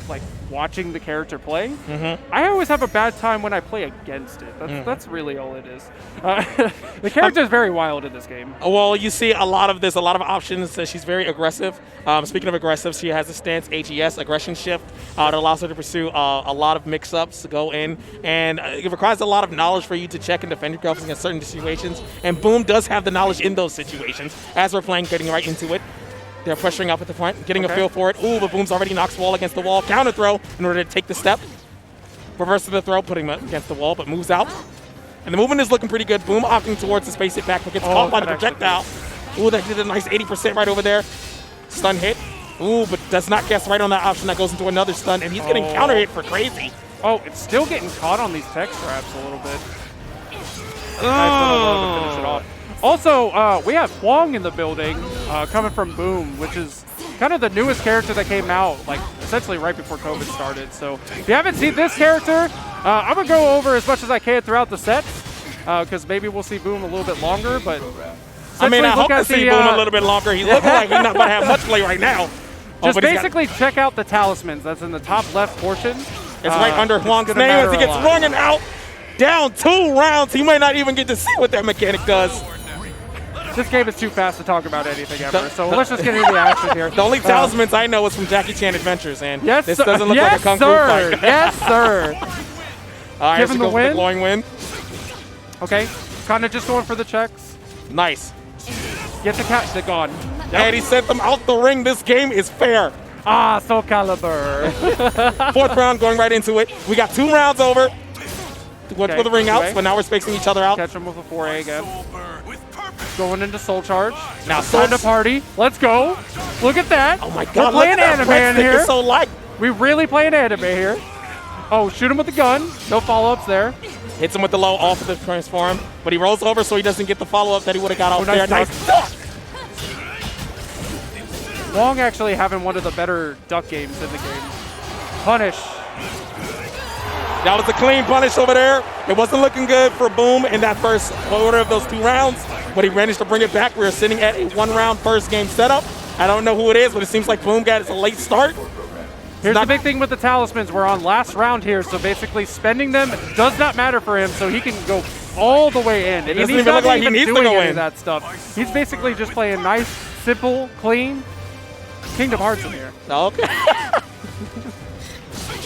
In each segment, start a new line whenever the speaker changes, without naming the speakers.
like watching the character play. I always have a bad time when I play against it. That's really all it is. The character is very wild in this game.
Well, you see a lot of options. She's very aggressive. Speaking of aggressive, she has a stance, AGS, aggression shift. It allows her to pursue a lot of mix-ups to go in, and it requires a lot of knowledge for you to check and defend yourself against certain situations. And Boom does have the knowledge in those situations. As we're playing, getting right into it. They're pressuring up at the front, getting a feel for it. Ooh, but Boom's already knocks wall against the wall. Counter throw in order to take the step. Reverse of the throw, putting him against the wall, but moves out. And the movement is looking pretty good. Boom opting towards the space hit back, but gets caught by the projectile. Ooh, that did a nice 80% right over there. Stun hit. Ooh, but does not guess right on that option. That goes into another stun, and he's getting counter hit for crazy.
Oh, it's still getting caught on these tech traps a little bit. Nice little low to finish it off. Also, we have Hwang in the building, coming from Boom, which is kind of the newest character that came out, like essentially right before COVID started. So if you haven't seen this character, I'm gonna go over as much as I can throughout the sets, because maybe we'll see Boom a little bit longer. But
I mean, I hope to see Boom a little bit longer. He's looking like he's not gonna have much play right now.
Just basically check out the talismans. That's in the top left portion.
It's right under Hwang's name as he gets running out. Down 2 rounds. He might not even get to see what that mechanic does.
This game is too fast to talk about anything ever, so let's just get into the action here.
The only talismans I know is from Jackie Chan Adventures, and
yes,
this doesn't look like a Kung Fu fight.
Yes, sir.
All right,
give him the win.
The glowing win.
Okay, kind of just going for the checks.
Nice.
Get the catch, they're gone. Yep.
And he sent them out the ring. This game is fair.
Ah, SoulCalibur.
4th round, going right into it. We got 2 rounds over. Went for the ring outs, but now we're spacing each other out.
Catch him with a 4A again. Going into Soul Charge.
Now
time to party. Let's go. Look at that.
Oh my God!
We're playing anime in here.
So light.
We really playing anime here. Oh, shoot him with the gun. No follow-ups there.
Hits him with the low off of the transform, but he rolls over so he doesn't get the follow-up that he would have got out there. Nice duck.
Hwang actually having one of the better duck games in the game. Punish.
That was a clean punish over there. It wasn't looking good for Boom in that first quarter of those 2 rounds, but he managed to bring it back. We were sitting at a 1-round first game setup. I don't know who it is, but it seems like Boom got a late start.
Here's the big thing with the talismans. We're on last round here, so basically spending them does not matter for him, so he can go all the way in.
It doesn't even look like he needs to go in.
That stuff. He's basically just playing nice, simple, clean Kingdom Hearts in here.
Okay.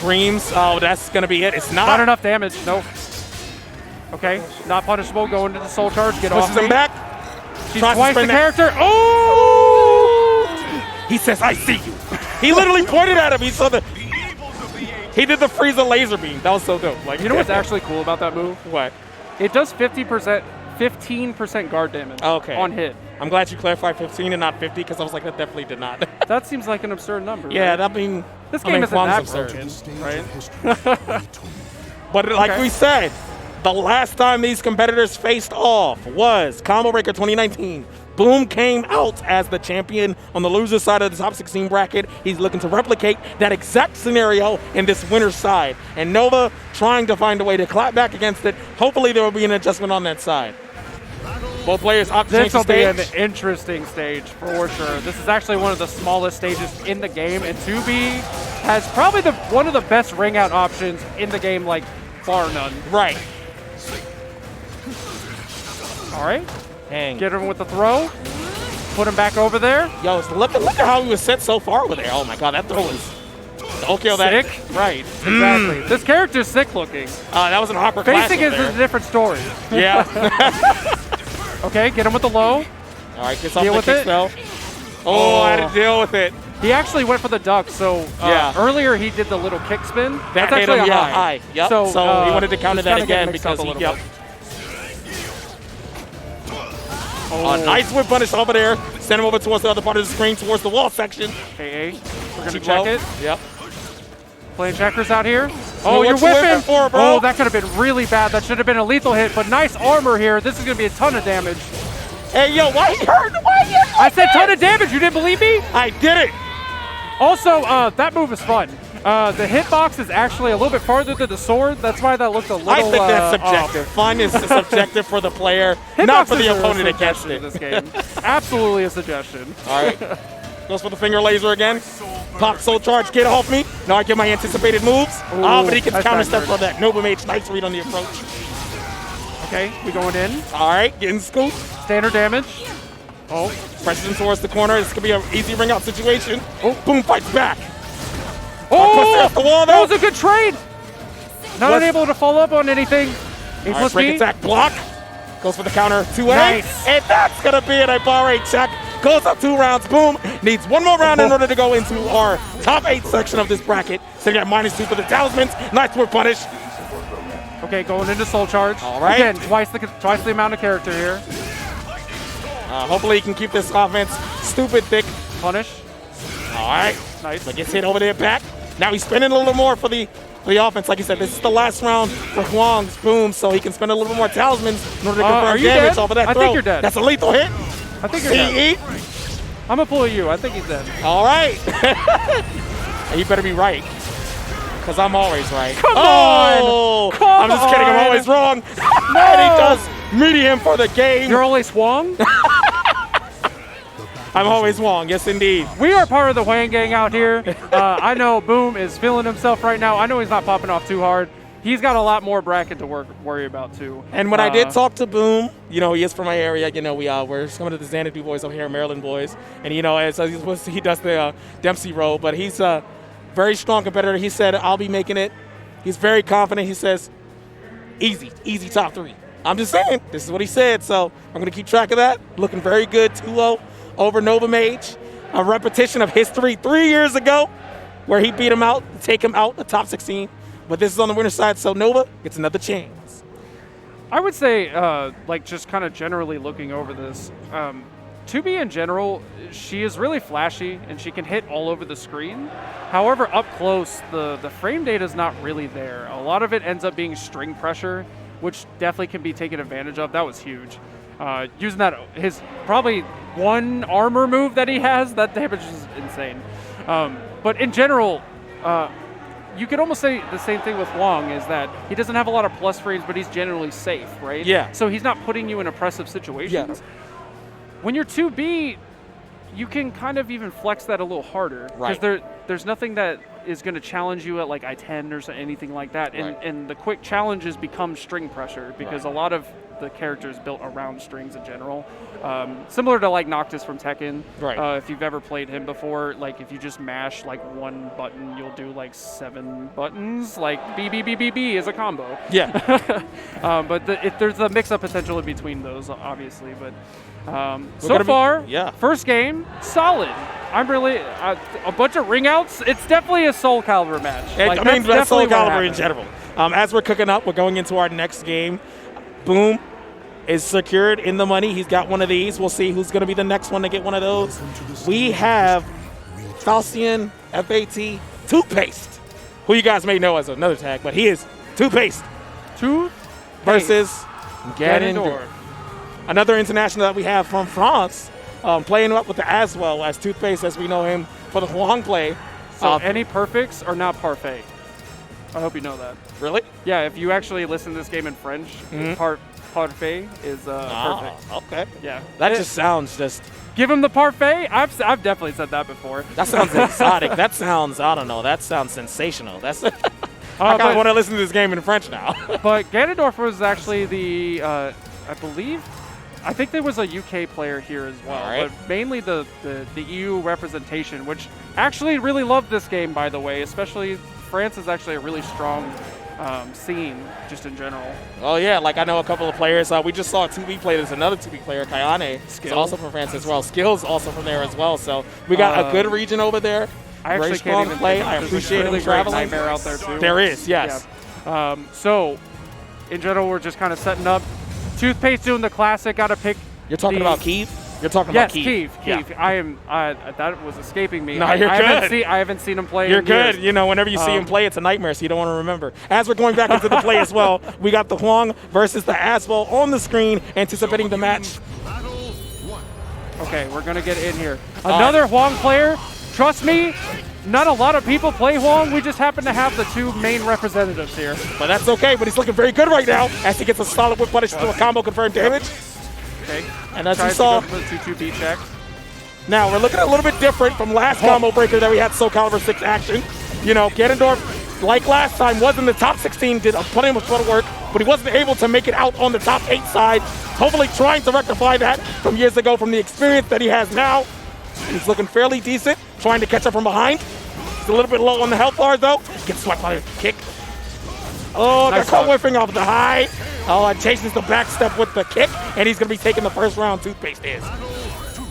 Dreams. Oh, that's going to be it. It's not.
Not enough damage. Nope. Okay. Not punishable. Going to the Soul Charge. Get off.
Pushes him back.
She's twice the character. Oh!
He says, I see you. He literally pointed at him. He saw the. He did the Frieza laser beam. That was so dope. Like,
you know what's actually cool about that move?
What?
It does 15% guard damage on hit.
I'm glad you clarified 15 and not 50, because I was like, that definitely did not.
That seems like an absurd number.
Yeah,
right?
that mean
this game isn't that absurd, right?
But like we said, the last time these competitors faced off was Combo Breaker 2019. Boom came out as the champion on the loser side of the top 16 bracket. He's looking to replicate that exact scenario in this winner's side. And Nova trying to find a way to clap back against it. Hopefully there will be an adjustment on that side. Both players opt to change the stage.
This will be an interesting stage for sure. This is actually one of the smallest stages in the game, and 2B has probably one of the best ring out options in the game, like bar none.
Right.
All right.
Dang.
Get him with the throw. Put him back over there.
Yo, look at how he was set so far with there. Oh my God, that throw was okay.
Sick. Right. Exactly. This character's sick looking.
That was an awkward.
Facing is a different story.
Yeah.
Okay, get him with the low.
All right, gets off the kick spell. Oh, I had to deal with it.
He actually went for the duck, so earlier he did the little kick spin.
That's
actually
him,
a high.
Yep. So he wanted to counter that again because he, nice whip punish over there. Send him over towards the other part of the screen, towards the wall section.
AA, we're going to check it.
Yep.
Playing checkers out here. Oh, you're whipping.
For, bro?
Oh, that could have been really bad. That should have been a lethal hit, but nice armor here. This is going to be a ton of damage.
Hey, yo, why you hurt? Why you hurt?
I said ton of damage. You didn't believe me?
I did it.
Also, that move is fun. The hitbox is actually a little bit farther than the sword. That's why that looked a little
I think that's subjective. Fun is subjective for the player, not for the opponent that catches it.
In this game. Absolutely a suggestion.
All right. Goes for the finger laser again. Pop soul charge, get off me. Now I get my anticipated moves. But he can counter step for that. NovaMage, nice read on the approach.
Okay, we going in.
All right, getting scooped.
Standard damage.
Oh, presses him towards the corner. This could be an easy ring out situation. Oh, boom, fights back.
Oh,
off the wall,
that was a good trade. Not unable to follow up on anything. A plus
break
B.
attack block. Goes for the counter 2A.
Nice.
And that's going to be it. A bar rate check. Goes up 2 rounds. Boom. Needs one more round in order to go into our top 8 section of this bracket. Sitting at -2 for the talismans. Nice word punish.
Okay, going into soul charge.
All right.
Again, twice the amount of character here.
Hopefully he can keep this offense stupid thick.
Punish.
All right.
Nice.
But gets hit over there back. Now he's spinning a little more for the offense. Like I said, this is the last round for Hwang's boom, so he can spend a little bit more talismans in order to confirm damage
dead?
off of that
I
throw.
think you're dead.
That's a lethal hit.
I think you're dead.
CE.
I'm gonna pull you. I think he's dead.
All right. You better be right, because I'm always right.
Come on!
I'm just kidding. I'm always wrong.
No!
And he does medium for the game.
You're always Hwang?
I'm always wrong. Yes, indeed.
We are part of the Hwang gang out here. I know Boom is feeling himself right now. I know he's not popping off too hard. He's got a lot more bracket to worry about too.
And when I did talk to Boom, you know, he is from my area. You know, we're some of the Xanadu boys over here, Maryland boys, and you know, as he does the Dempsey role, but he's a very strong competitor. He said, "I'll be making it." He's very confident. He says, "Easy top 3." I'm just saying, this is what he said, so I'm gonna keep track of that. Looking very good, 2-0 over NovaMage. A repetition of history 3 years ago, where he beat him out, take him out, the top 16. But this is on the winner's side, so Nova gets another chance.
I would say, like, just kind of generally looking over this, 2B in general, she is really flashy and she can hit all over the screen. However, up close, the frame data is not really there. A lot of it ends up being string pressure, which definitely can be taken advantage of. That was huge. Using that, his probably one armor move that he has, that damage is insane. But in general, you could almost say the same thing with Hwang, is that he doesn't have a lot of plus frames, but he's generally safe, right?
Yeah.
So he's not putting you in oppressive situations.
Yeah.
When you're 2B, you can kind of even flex that a little harder.
Right.
Because there's nothing that is going to challenge you at like I-10 or anything like that.
Right.
And the quick challenges become string pressure, because a lot of the characters built around strings in general. Similar to like Noctis from Tekken.
Right.
If you've ever played him before, like if you just mash like one button, you'll do like 7 buttons. Like B, B, B, B, B is a combo.
Yeah.
But there's a mix-up potential in between those, obviously. But so far, first game, solid. I'm really, a bunch of ring outs. It's definitely a SoulCalibur match.
I mean, that's SoulCalibur in general. As we're cooking up, we're going into our next game. Boom is secured in the money. He's got one of these. We'll see who's going to be the next one to get one of those. We have Falcian, FAT, Toothpaste, who you guys may know as another tag, but he is Toothpaste. Versus Ganondeurf. Another international that we have from France, playing up with the Azwel as Toothpaste, as we know him for the Hwang play.
So any perfects are not parfait. I hope you know that.
Really?
Yeah, if you actually listen to this game in French, parfait is perfect.
Okay.
Yeah.
That just sounds just...
Give him the parfait? I've definitely said that before.
That sounds exotic. That sounds, I don't know, that sounds sensational. That's... I kind of want to listen to this game in French now.
But Ganondeurf was actually the, I think there was a UK player here as well, but mainly the EU representation, which actually really loved this game, by the way. Especially France is actually a really strong scene, just in general.
Oh yeah, like I know a couple of players. We just saw a 2B play. There's another 2B player, Kayane, is also from France as well. Skills also from there as well. So we got a good region over there.
I actually
very strong play. I appreciate
really
him traveling.
Nightmare out there too.
There is, yes.
Yeah. So in general, we're just kind of setting up. Toothpaste doing the classic. Got to pick.
You're talking about Kiev? You're talking about Kiev.
Kiev. Yeah. That was escaping me.
No, you're good.
I haven't seen him play.
You're good. You know, whenever you see him play, it's a nightmare, so you don't want to remember. As we're going back into the play as well, we got the Hwang versus the Azwel on the screen, anticipating the match.
Okay, we're gonna get in here. Another Hwang player. Trust me, not a lot of people play Hwang. We just happen to have the 2 main representatives here.
But that's okay. But he's looking very good right now as he gets a solid whip punish to a combo confirmed damage.
Okay.
And as you saw,
the 2-2 beat check.
Now, we're looking a little bit different from last combo breaker that we had SoulCalibur 6 action. You know, Ganondeurf, like last time, was in the top 16, did plenty of work, but he wasn't able to make it out on the top 8 side. Hopefully trying to rectify that from years ago from the experience that he has now. He's looking fairly decent, trying to catch up from behind. He's a little bit low on the health bars, though. Gets swept by a kick. Oh, nice, got caught whiffing off the high. Oh, and chases the back step with the kick, and he's going to be taking the first round. Toothpaste is.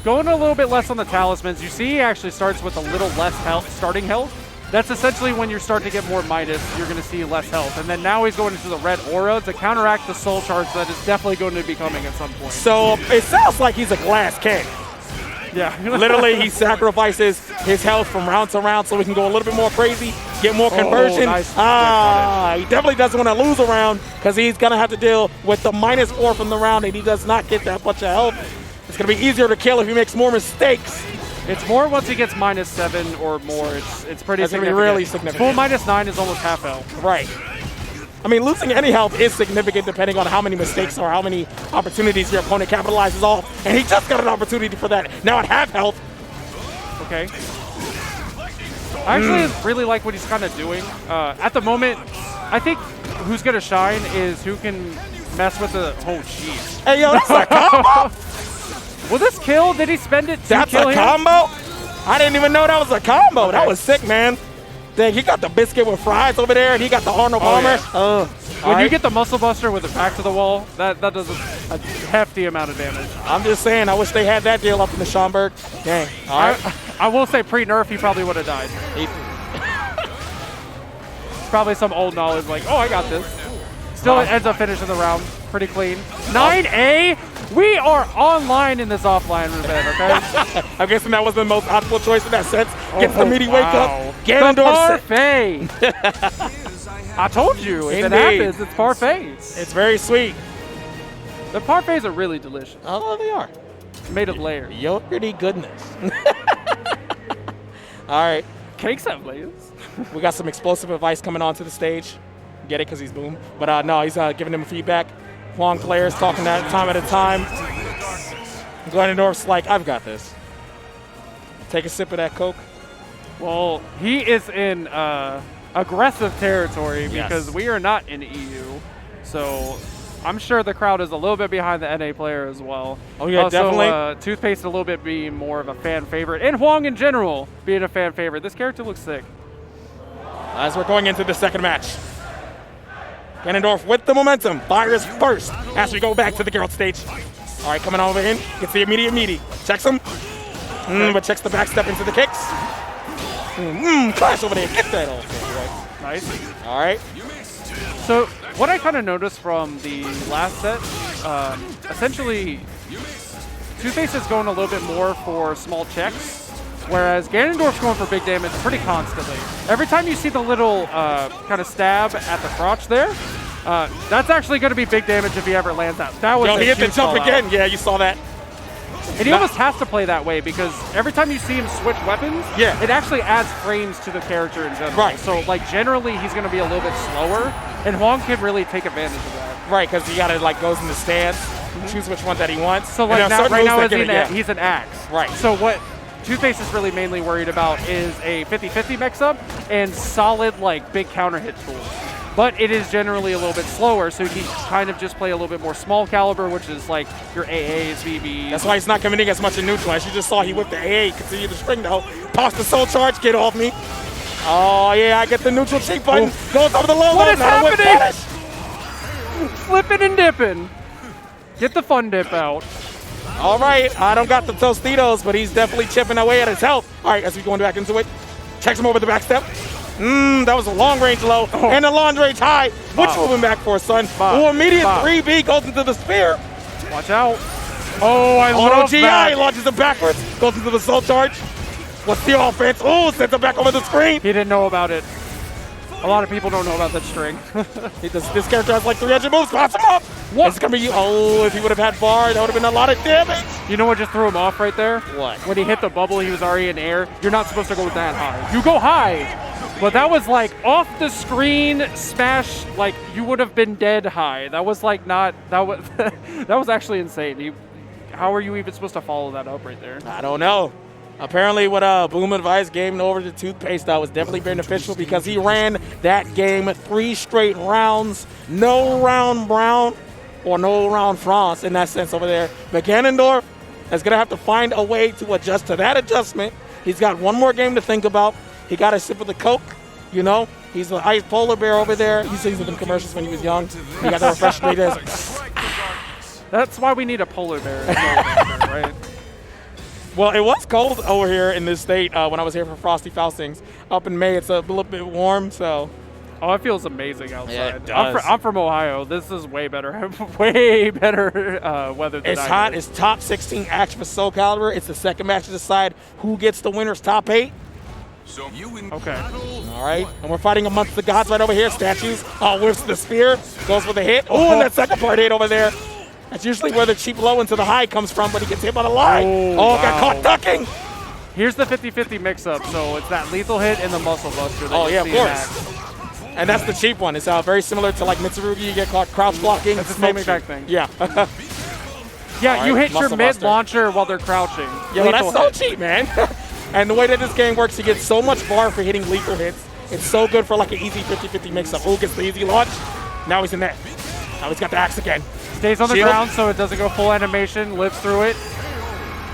Going a little bit less on the talismans. You see he actually starts with a little less health, starting health. That's essentially when you're starting to get more minus, you're going to see less health. And then now he's going into the red aura to counteract the soul charge that is definitely going to be coming at some point.
So it sounds like he's a glass cannon.
Yeah.
Literally, he sacrifices his health from round to round so we can go a little bit more crazy, get more conversion.
Nice.
He definitely doesn't want to lose a round because he's going to have to deal with the -4 from the round, and he does not get that much of health. It's going to be easier to kill if he makes more mistakes.
It's more once he gets -7 or more. It's pretty
That's
significant.
going to be really significant.
Full -9 is almost half health.
Right. I mean, losing any health is significant depending on how many mistakes or how many opportunities your opponent capitalizes off. And he just got an opportunity for that. Now at half health.
Okay. I actually really like what he's kind of doing. At the moment, I think who's going to shine is who can mess with the... Oh, jeez.
Hey, yo, that's a combo?
Will this kill? Did he spend it to
That's
kill
a
him?
combo? I didn't even know that was a combo.
Okay.
That was sick, man. Dang, he got the biscuit with fries over there, and he got the Arnold Palmer.
Yeah. When you get the Muscle Buster with the back to the wall, that does a hefty amount of damage.
I'm just saying, I wish they had that deal up in the Schaumburg. Dang. All right.
I will say pre-nerf, he probably would have died. Probably some old knowledge like, oh, I got this. Still ends up finishing the round pretty clean. 9A, we are online in this offline event, okay?
I'm guessing that was the most optimal choice in that sense. Gets the meaty wake up.
The parfait. I told you, if it happens, it's parfaits.
It's very sweet.
The parfaits are really delicious.
Oh, they are.
Made of layers.
Yogurty goodness. All right.
Cakes have layers.
We got some explosive advice coming onto the stage. Get it because he's boom. But no, he's giving him feedback. Hwang players talking that time at a time. Ganondeurf's like, I've got this. Take a sip of that Coke.
Well, he is in aggressive territory because we are not in EU. So I'm sure the crowd is a little bit behind the NA player as well.
Oh, yeah,
also,
definitely.
Toothpaste a little bit being more of a fan favorite. And Hwang in general being a fan favorite. This character looks sick.
As we're going into the second match. Ganondeurf with the momentum. Fires first as we go back to the Geralt stage. All right, coming over in. Gets the immediate meaty. Checks him. But checks the back step into the kicks. Clash over there. Get that off.
Nice.
All right.
So what I kind of noticed from the last set, essentially, Toothpaste is going a little bit more for small checks, whereas Ganondorf's going for big damage pretty constantly. Every time you see the little kind of stab at the crotch there, that's actually going to be big damage if he ever lands that. That was
he hit the jump again. Yeah, you saw that.
And he almost has to play that way because every time you see him switch weapons, it actually adds frames to the character in general.
Right.
So, like, generally, he's going to be a little bit slower, and Hwang can really take advantage of that.
Right, because he got to, like, goes in the stance, choose which one that he wants.
So, like, right now he's an axe.
Right.
So what Toothpaste is really mainly worried about is a 50-50 mix-up and solid, like, big counter hit tools. But it is generally a little bit slower, so he can kind of just play a little bit more small caliber, which is like your AAs, BBs.
That's why he's not committing as much in neutral. As you just saw, he whipped the AA, continue the spring though. Toss the soul charge, get off me. Oh yeah, I get the neutral cheek button. Goes over the low.
What is happening? Flipping and dipping. Get the fun dip out.
All right, I don't got the Tostitos, but he's definitely chipping away at his health. All right, as we going back into it, checks him over the back step. That was a long range low and a long range high. Which moving back for, son? Oh, immediate 3B goes into the spear.
Watch out. Oh, I love
GI
that.
launches it backwards, goes into the soul charge. What's the offense? Oh, sends it back over the screen.
He didn't know about it. A lot of people don't know about that string.
This character has like 300 moves. Pass him up.
What?
It's gonna be, if he would have had bar, that would have been a lot of damage.
You know what just threw him off right there?
What?
When he hit the bubble, he was already in air. You're not supposed to go that high. You go high. But that was like off the screen smash, like you would have been dead high. That was like not, that was that was actually insane. How are you even supposed to follow that up right there?
I don't know. Apparently what Boom advised game over to Toothpaste was definitely beneficial because he ran that game 3 straight rounds. No round Brown or no round France in that sense over there. But Ganondeurf is going to have to find a way to adjust to that adjustment. He's got one more game to think about. He got a sip of the Coke, you know. He's the ice polar bear over there. He sees it in commercials when he was young. He got the refreshment.
That's why we need a polar bear, right?
Well, it was cold over here in this state when I was here for Frosty Faustings. Up in May, it's a little bit warm, so.
Oh, it feels amazing outside.
Yeah, it does.
I'm from Ohio. This is way better, way better weather than
It's hot. It's top 16 action for SoulCalibur. It's the second match to decide who gets the winner's top 8.
So you
Okay.
All right, and we're fighting amongst the gods right over here. Statues. Whiffs the spear, goes for the hit. Oh, and that second part hit over there. That's usually where the cheap low into the high comes from, but he gets hit by the line.
Oh,
got caught ducking.
Here's the 50-50 mix-up. So it's that lethal hit and the muscle buster. That
Yeah, of course. And that's the cheap one. It's very similar to like Mitsurugi. You get caught crouch blocking.
It's the same exact thing.
Yeah.
Yeah, you hit your
muscle
mid
buster.
launcher while they're crouching.
Yeah, well, that's
Lethal
so
hit.
cheap, man. And the way that this game works, you get so much bar for hitting lethal hits. It's so good for like an easy 50-50 mix-up. Who gets the easy launch? Now he's in there. Now he's got the axe again.
Stays on the
Shield.
ground so it doesn't go full animation, lives through it.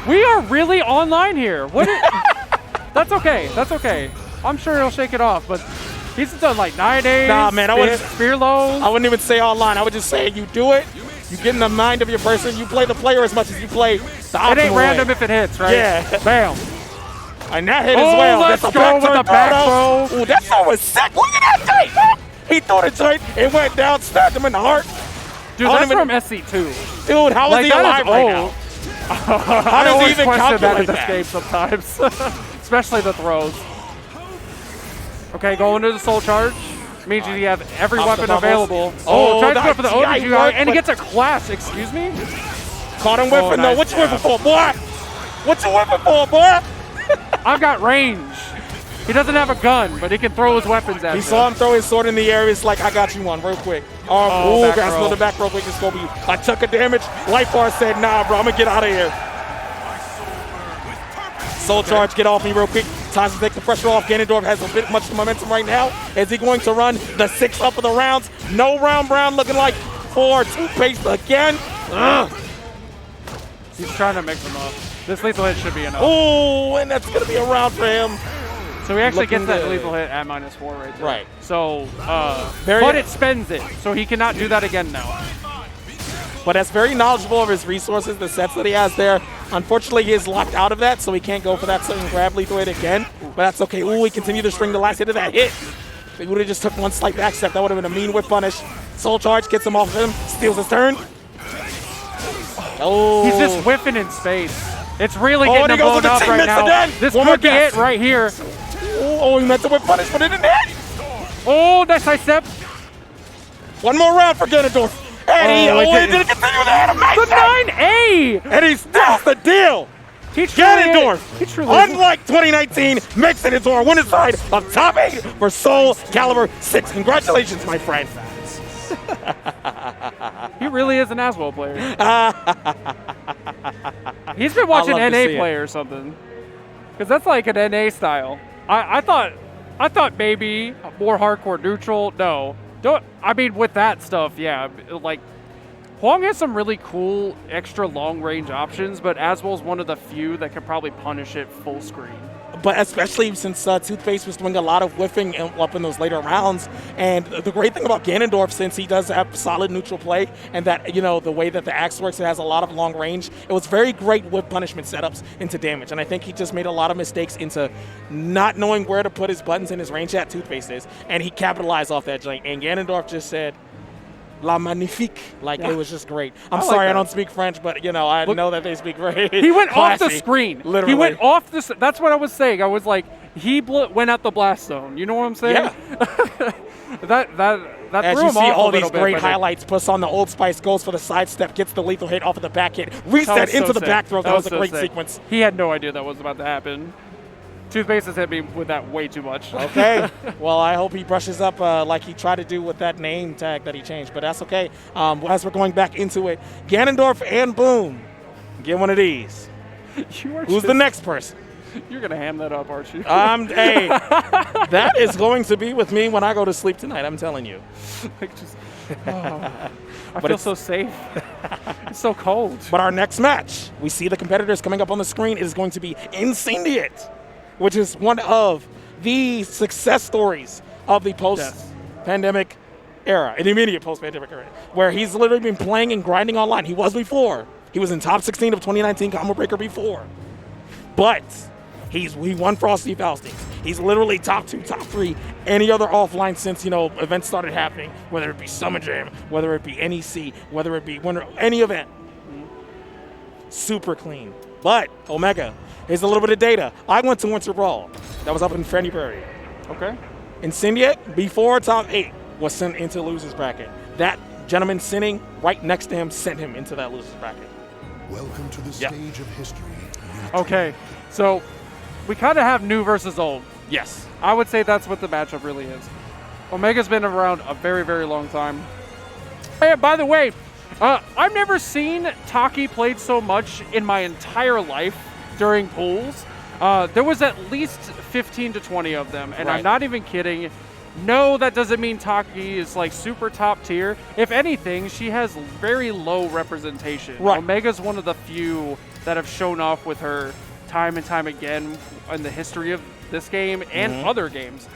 We are really online here. That's okay. That's okay. I'm sure he'll shake it off, but he's done like 9 days.
Nah, man, I wouldn't.
Spear lows.
I wouldn't even say online. I would just say you do it. You get in the mind of your person. You play the player as much as you play the optimal
It ain't random
way.
if it hits, right?
Yeah.
Bam.
And that hit as well.
Let's
That's
go with the back
throw.
throw.
Ooh, that throw was sick. Look at that tight, man. He threw it tight. It went down, stabbed him in the heart.
Dude, that's from SC2.
Dude, how is
Like,
he
that
alive
is
right
old.
now? How
I
does he
always
even
question that in
calculate
this
that?
game sometimes, especially the throws. Okay, going to the soul charge. Means you have every
Off the
weapon
bubbles.
available.
Oh,
tries to go
that
for the
GI
OG
work,
and he
but-
gets a clash. Excuse me?
Caught him whipping,
nice
though. What you
jab.
whipping for, boy? What you whipping for, boy?
I've got range. He doesn't have a gun, but he can throw his weapons at
He
you.
saw him throw his sword in the air. It's like, I got you one real quick.
Oh, back
grabs
row.
the back real quick. It's going to be a chunk of damage. Life bar said, nah, bro, I'm going to get out of here. Soul charge, get off me real quick. Time to take the pressure off. Ganondeurf has a bit much momentum right now. Is he going to run the 6 up of the rounds? No round Brown looking like for Toothpaste again. Ugh.
He's trying to mix them up. This lethal hit should be enough.
Oh, and that's going to be a round for him.
So he actually
looking
gets that
good.
lethal hit at -4 right there.
Right.
So,
Very-
but it spends it, so he cannot do that again now.
But that's very knowledgeable of his resources, the sets that he has there. Unfortunately, he is locked out of that, so he can't go for that certain grab lethal hit again. But that's okay. Ooh, he continued to string the last hit of that hit. If he would have just took one slight back step, that would have been a mean whip punish. Soul charge gets him off of him, steals his turn. Oh.
He's just whiffing in space. It's really
Oh, and
getting
he
him
goes
blown
with the
up right
team
now.
again.
This
One more
could be
guess.
it right here.
Oh, he meant to whip punish, but it didn't hit.
Oh, nice side step.
One more round for Ganondeurf. And he
Oh, it
didn't
didn't.
continue the animation.
The 9A.
And he steals the deal.
He truly
Ganondeurf,
He truly is.
unlike 2019, makes it into our winning side of top 8 for SoulCalibur 6. Congratulations, my friend.
He really is an Azwel player. He's been watching
love to see
NA
it.
play or something. Because that's like an NA style. I thought maybe more hardcore neutral. No. Don't. I mean, with that stuff, yeah. Like, Hwang has some really cool extra long range options, but Azwel's one of the few that can probably punish it full screen.
But especially since Toothpaste was doing a lot of whiffing up in those later rounds. And the great thing about Ganondeurf, since he does have solid neutral play and that, you know, the way that the axe works, it has a lot of long range. It was very great whip punishment setups into damage. And I think he just made a lot of mistakes into not knowing where to put his buttons in his range at Toothpaste is. And he capitalized off that joint. And Ganondeurf just said, La magnifique. Like, it was just great. I'm
like
sorry I
that.
don't speak French, but, you know, I know that they speak very
He went off the
classy.
screen.
Literally.
He went off the. That's what I was saying. I was like, he went out the blast zone. You know what I'm saying?
Yeah.
that
As
threw
you
him
see
off
all
a little
these
bit,
great
but
highlights, puts on the Old Spice, goes for the sidestep, gets the lethal hit off of the back hit,
That
reset
was so
into the
sick.
back throw. That was a
so
great
sick.
sequence.
He had no idea that was about to happen. Toothpaste has hit me with that way too much.
Okay. Well, I hope he brushes up like he tried to do with that name tag that he changed, but that's okay. As we're going back into it, Ganondorf and Boom, get one of these.
You are
Who's
just,
the next person?
You're going to ham that up, aren't you?
Hey, that is going to be with me when I go to sleep tonight, I'm telling you.
Like just, I feel so safe. It's so cold.
But our next match, we see the competitors coming up on the screen. It is going to be Incendiate, which is one of the success stories of the post-pandemic era, an immediate post-pandemic era, where he's literally been playing and grinding online. He was before. He was in top 16 of 2019 Combo Breaker before. But he won Frosty Faustings. He's literally top 2, top 3, any other offline since, events started happening, whether it be Summer Jam, whether it be NEC, whether it be Winter, any event. Super clean. But Omega, here's a little bit of data. I went to Winter Brawl. That was up in February.
Okay.
Incendiate, before top 8, was sent into losers bracket. That gentleman sitting right next to him sent him into that losers bracket.
Welcome to the stage of history.
Okay, so we kind of have new versus old.
Yes.
I would say that's what the matchup really is. Omega's been around a very, very long time. And by the way, I've never seen Taki played so much in my entire life during pools. There was at least 15 to 20 of them, and I'm not even kidding. No, that doesn't mean Taki is like super top tier. If anything, she has very low representation.
Right.
Omega's one of the few that have shown off with her time and time again in the history of this game and other games.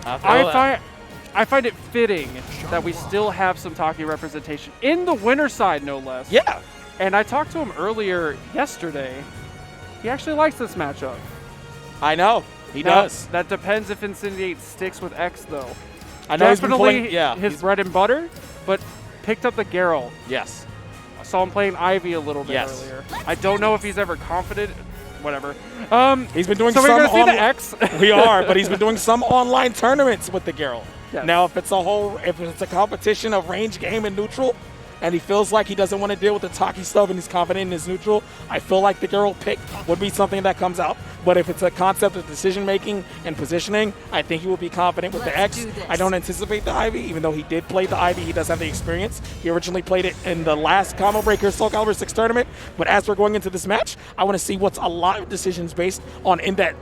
I find it fitting that we still have some Taki representation in the winner side, no less.
Yeah.
And I talked to him earlier yesterday. He actually likes this matchup.
I know. He does.
That depends if Incendiate sticks with X, though.
I know
Definitely
he's
his bread and butter, but picked up the Geralt.
Yes.
I saw him playing Ivy a little bit earlier. I don't know if he's ever confident. Whatever.
He's been doing
so
some
we're going to see the X?
We are, but he's been doing some online tournaments with the Geralt.
Yes.
Now, if it's a competition of range game and neutral, and he feels like he doesn't want to deal with the Taki stuff and he's confident in his neutral, I feel like the Geralt pick would be something that comes out. But if it's a concept of decision-making and positioning, I think he will be confident with the X. I don't anticipate the Ivy, even though he did play the Ivy. He does have the experience. He originally played it in the last Combo Breaker SoulCalibur 6 tournament. But as we're going into this match, I want to see what's a lot of decisions based on in that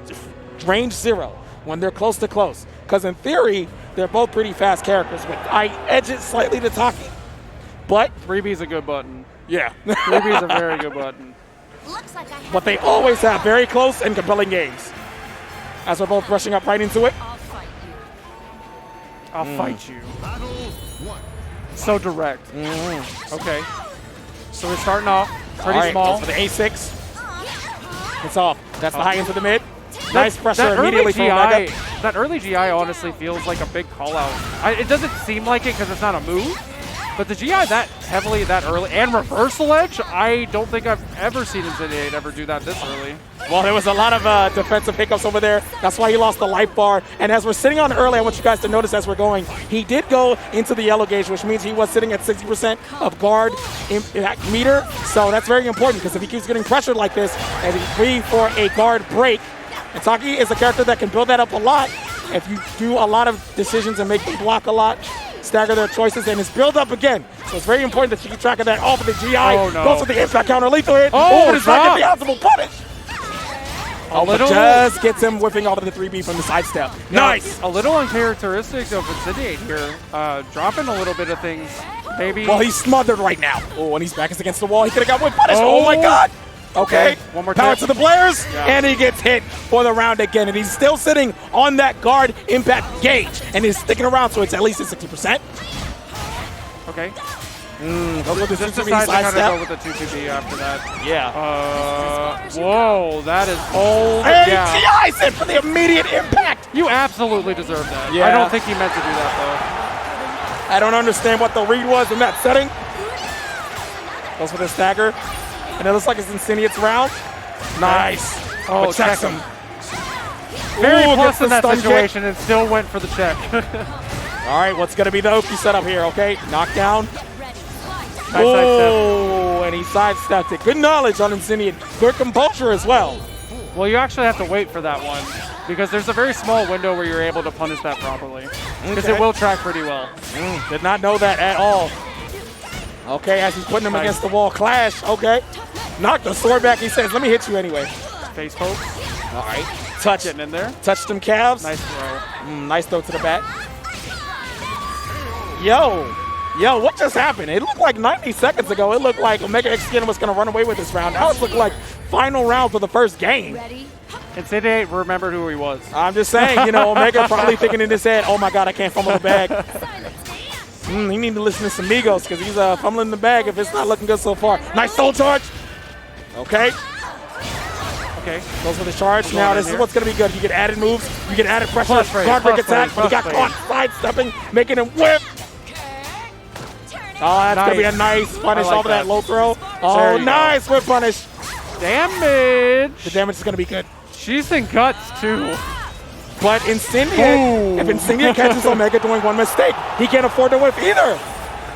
range 0 when they're close to close. Because in theory, they're both pretty fast characters, but I edge it slightly to Taki. But
3B is a good button.
Yeah.
3B is a very good button.
Looks like
But they always have very close and compelling games. As we're both rushing up right into it.
I'll fight you.
I'll fight you.
Battle 1.
So direct. Okay. So we're starting off pretty
All right,
small.
for the A6. It's off. That's the high into the mid. Nice pressure
that
immediately from Omega.
That early GI honestly feels like a big call out. It doesn't seem like it because it's not a move. But the GI that heavily, that early, and reversal edge, I don't think I've ever seen Incendiate ever do that this early.
Well, there was a lot of defensive hiccups over there. That's why he lost the life bar. And as we're sitting on early, I want you guys to notice as we're going, he did go into the yellow gauge, which means he was sitting at 60% of guard meter. So that's very important because if he keeps getting pressured like this and he's free for a guard break, and Taki is a character that can build that up a lot. If you do a lot of decisions and make them block a lot, stagger their choices, and it's build up again. So it's very important that you keep track of that off of the GI.
Oh, no.
Goes for the impact counter lethal hit.
Oh,
but it's not going to be optimal punish.
little-
Just gets him whipping off of the 3B from the sidestep. Nice.
A little uncharacteristic of Incendiate here. Dropping a little bit of things. Maybe.
Well, he's smothered right now. Oh, and he's back against the wall. He could have got whip punished.
Oh.
Oh, my God. Okay.
One more
Power
tip.
to the players,
Yeah.
and he gets hit for the round again. And he's still sitting on that guard impact gauge, and he's sticking around, so it's at least at 60%.
Okay.
Goes with the
Just
2-2-B
decide to kind of
sidestep.
go with the 2-2-B after that.
Yeah.
Whoa, that is old.
And
Yeah.
GI's it for the immediate impact.
You absolutely deserve that.
Yeah.
I don't think he meant to do that,
I don't understand what the read was in that setting. Goes for the stagger. And it looks like it's Incendiate's round. Nice.
Oh,
But checks
check
him.
though. Very
Ooh,
close
gets the
in that
stun kick.
situation and still went for the check.
All right, what's going to be the Oki setup here, okay? Knockdown.
Nice
Oh, and he sidestepped it. Good knowledge on Incendiate. Good composure as well.
Well, you actually have to wait for that one because there's a very small window where you're able to punish that properly because
Okay.
it will track pretty well.
Did not know that at all. Okay, as he's putting him
Nice.
against the wall. Clash, okay. Knocked the sword back. He says, let me hit you anyway.
face poke.
All right. Touch
Getting in there.
Touch them calves.
Nice throw.
Nice throw to the back. Yo, what just happened? It looked like 90 seconds ago, it looked like OmegaXcn was going to run away with this round. Now it looked like final round for the first game.
Incendiate remembered who he was.
I'm just saying, you know, Omega probably thinking in his head, oh my God, I can't fumble the bag. He need to listen to some Migos because he's fumbling the bag if it's not looking good so far. Nice soul charge. Okay. Goes for the charge. Now this is what's going to be good. You get added moves. You get added pressure. Guard break attack. But he got caught sidestepping, making him whip. Oh, that's going to be a nice punish off of that low throw. Oh, nice whip punish.
Damage.
The damage is going to be good.
She's in guts, too.
But Incendiate, if Incendiate catches Omega doing one mistake, he can't afford to whip either.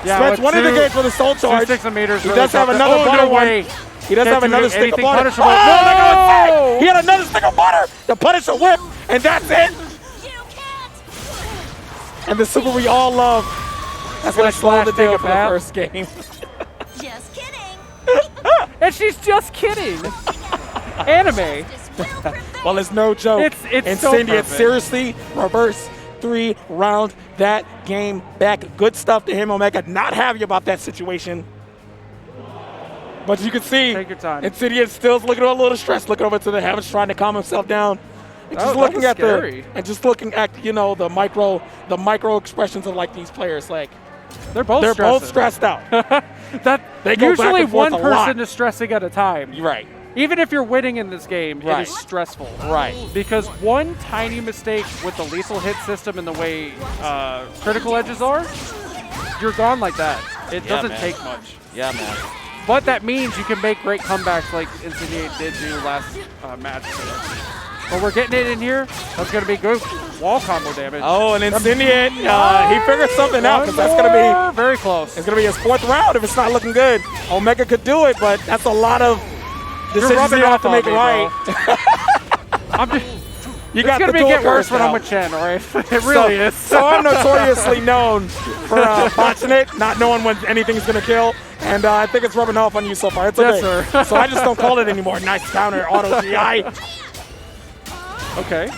Yeah,
Spends one engage with a soul charge. He does have another butter one. He does have another stick of butter. Oh, he had another stick of butter to punish a whip, and that's it. And the super we all love. That's going to slow the deal for the first game.
Just kidding.
And she's just kidding. Anime.
Well, it's no joke.
It's
Incendiate
so
seriously reverse 3-round that game back. Good stuff to him, Omega. Not happy about that situation. But you can see,
take your time.
Incendiate still looking a little stressed, looking over to the heavens, trying to calm himself down. And just looking at you know, the micro expressions of like these players. Like
they're both
stressed out.
They
go
usually
back and forth
one person is stressing at a time.
You're right.
Even if you're winning in this game, it is stressful.
Right.
Because one tiny mistake with the lethal hit system and the way critical edges are, you're gone like that. It doesn't take much.
Yeah, man.
But that means you can make great comebacks like Incendiate did do last match. But we're getting it in here. That's going to be good wall combo damage.
Oh, and Incendiate, he figured something out because that's going to be
very close.
It's going to be his 4th round if it's not looking good. Omega could do it, but that's a lot of decisions you have to make right.
It's going to get worse when I'm with Chen, all right? It really is.
So I'm notoriously known for botching it, not knowing when anything's going to kill. And I think it's rubbing off on you so far. It's okay.
Yes, sir.
So I just don't call it anymore. Nice counter, auto GI.
Okay.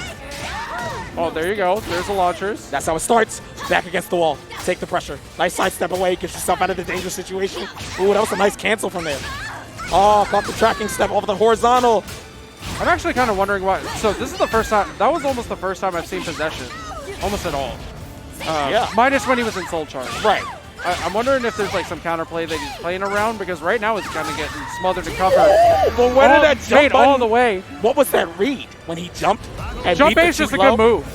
Oh, there you go. There's the launchers.
That's how it starts. Back against the wall. Take the pressure. Nice sidestep away. Get yourself out of the dangerous situation. Ooh, that was a nice cancel from there. Oh, caught the tracking step over the horizontal.
I'm actually kind of wondering why. So this is the first time. That was almost the first time I've seen possession. Almost at all. Minus when he was in Soul Charge.
Right.
I'm wondering if there's like some counterplay that he's playing around because right now it's kind of getting smothered and covered.
But where did that jump
all the way?
What was that read when he jumped? And
jump base just a good move.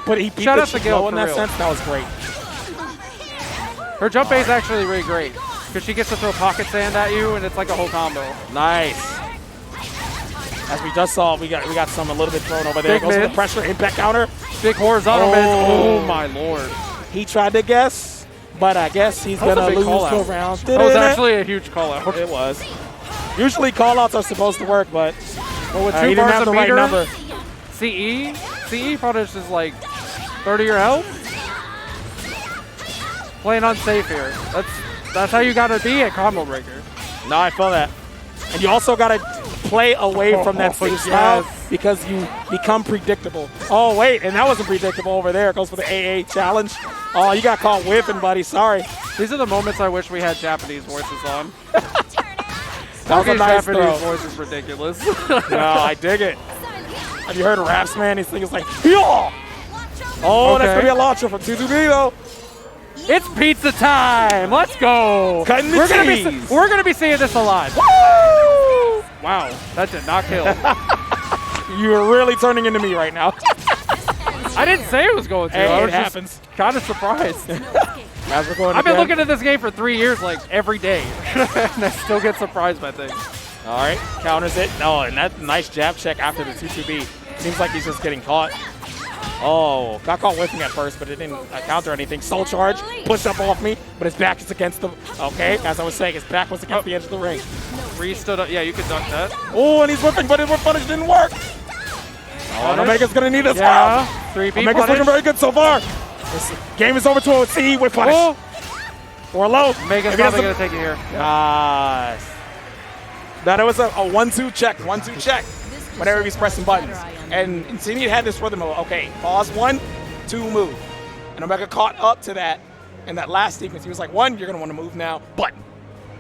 But he beat the cheek low in that sense. That was great.
Her jump base is actually really great because she gets to throw pocket sand at you and it's like a whole combo.
Nice. As we just saw, we got some a little bit thrown over there. Goes for the pressure, impact counter.
Big horizontal mids. Oh my lord.
He tried to guess. But I guess he's going to lose the round.
That was actually a huge call-out.
It was. Usually call-outs are supposed to work, but
with
he didn't have the right number.
CE punishes like 30 your health. Playing unsafe here. That's how you got to be at combo breaker.
No, I feel that. And you also got to play away from that safe style because you become predictable. Oh, wait, and that wasn't predictable over there. It goes for the AA challenge. Oh, you got caught whipping, buddy. Sorry.
These are the moments I wish we had Japanese voices on.
That was a nice
Japanese voice is ridiculous.
No, I dig it. Have you heard of Raps, man? These things like, Hyo! Oh, that's going to be a launcher from 2-2B, though.
It's pizza time. Let's go.
Cutting the cheese.
We're going to be seeing this a lot.
Woo!
Wow, that did not kill.
You're really turning into me right now.
I didn't say it was going to.
Hey,
I was
it happens.
Kind of surprised.
I've
been looking at this game for 3 years, like every day, and I still get surprised by things.
All right, counters it. No, and that nice jab check after the 2-2B. Seems like he's just getting caught. Oh, got caught whiffing at first, but it didn't counter anything. Soul charge, push up off me, but his back is against the. Okay, as I was saying, his back was against the edge of the ring.
Stood up. Yeah, you could duck that.
Oh, and he's whipping, but his whip punish didn't work. Oh, and Omega's gonna need this round.
3B
Omega's
punish.
looking very good so far. This game is over to a CE with punish.
Oh.
Or low.
Omega's probably gonna take it here.
Nice. That was a 1-2 check. 1-2 check. whenever he's pressing buttons. And Incendiate had this rhythm of, okay, pause 1, 2, move. And Omega caught up to that in that last sequence. He was like, 1, you're going to want to move now, button.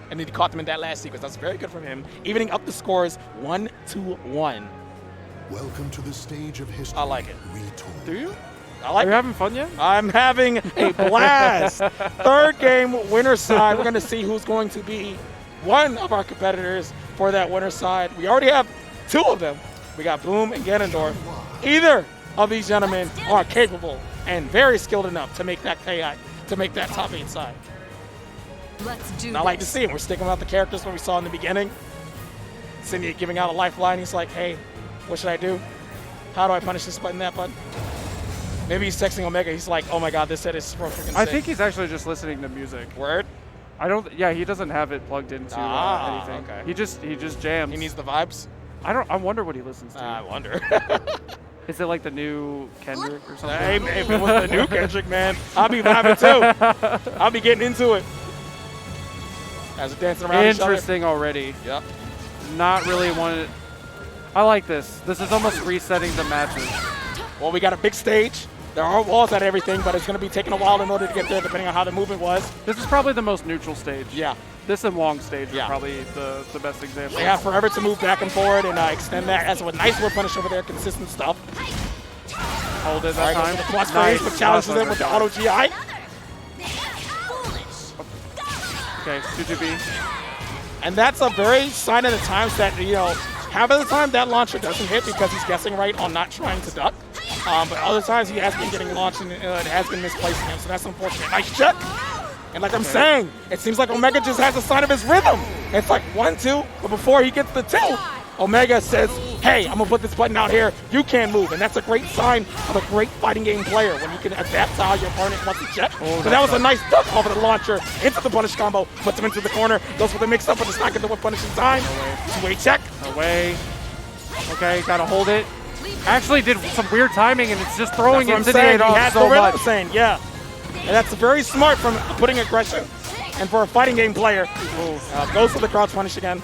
And then he caught them in that last sequence. That's very good from him. Evening up the scores 1-1.
Welcome to the stage of history.
I like it.
Retold.
Do you?
I like
Are you
it.
having fun yet?
I'm having a blast. Third game, winner side. We're going to see who's going to be one of our competitors for that winner side. We already have 2 of them. We got Boom and Ganondeurf. Either of these gentlemen are capable and very skilled enough to make that top 8 side.
Let's do
And I like to see it. We're sticking out the characters what we saw in the beginning. Cindy giving out a lifeline. He's like, hey, what should I do? How do I punish this button, that button? Maybe he's texting Omega. He's like, oh my god, this set is so freaking sick.
I think he's actually just listening to music.
Word?
I don't. Yeah, he doesn't have it plugged into anything.
Okay.
He just jams.
He needs the vibes?
I wonder what he listens to.
I wonder.
Is it like the new Kendrick or something?
Hey, if it was the new Kendrick, man, I'll be vibing too. I'll be getting into it. As we're dancing around each other.
Interesting already.
Yep.
Not really one. I like this. This is almost resetting the matches.
Well, we got a big stage. There are walls at everything, but it's going to be taking a while in order to get there, depending on how the movement was.
This is probably the most neutral stage.
Yeah.
This and Hwang stage
Yeah.
are probably the best example.
They have forever to move back and forward and extend that. That's a nice word punish over there, consistent stuff.
Hold it
All
that
right, goes
time.
for the plus
Nice.
phase, but challenges it with the auto GI.
Okay, 2-2-B.
And that's a very sign of the times that, you know, half of the time that launcher doesn't hit because he's guessing right on not trying to duck. But other times he has been getting launched and it has been misplacing him, so that's unfortunate. Nice check. And like I'm saying, it seems like Omega just has a sign of his rhythm. It's like 1-2, but before he gets the 2, Omega says, hey, I'm gonna put this button out here, you can't move. And that's a great sign of a great fighting game player when you can adapt to how your opponent wants to check. So that was a nice duck off of the launcher into the punish combo, puts him into the corner, goes for the mix up, but it's not getting the whip punish in time. Two-way check.
Away. Okay, gotta hold it. Actually did some weird timing and it's just throwing
That's what I'm
Incendiate
saying. He
off
has
so
the rhythm,
much.
I'm saying, yeah. And that's very smart from putting aggression. And for a fighting game player, goes for the crouch punish again.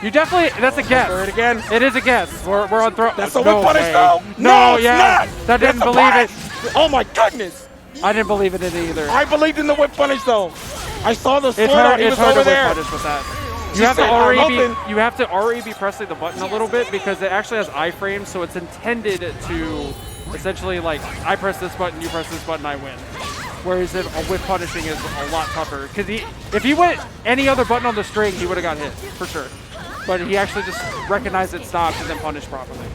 You definitely, that's a guess.
For it again.
It is a guess. We're on throw.
That's a whip punish
way.
though.
No,
it's
yeah.
not.
That didn't
That's a
believe it.
punish. Oh my goodness.
I didn't believe it in either.
I believed in the whip punish though. I saw the sword
It's
out.
hard,
He
it's
was
hard
over
to whip
there.
punish with that.
She
You have, to
said, "I'm
already
open."
be, you have to already be pressing the button a little bit because it actually has iframes, so it's intended to essentially like, I press this button, you press this button, I win. Whereas if a whip punishing is a lot tougher. Because if he went any other button on the string, he would have got hit, for sure. But he actually just recognized it stopped and then punished properly.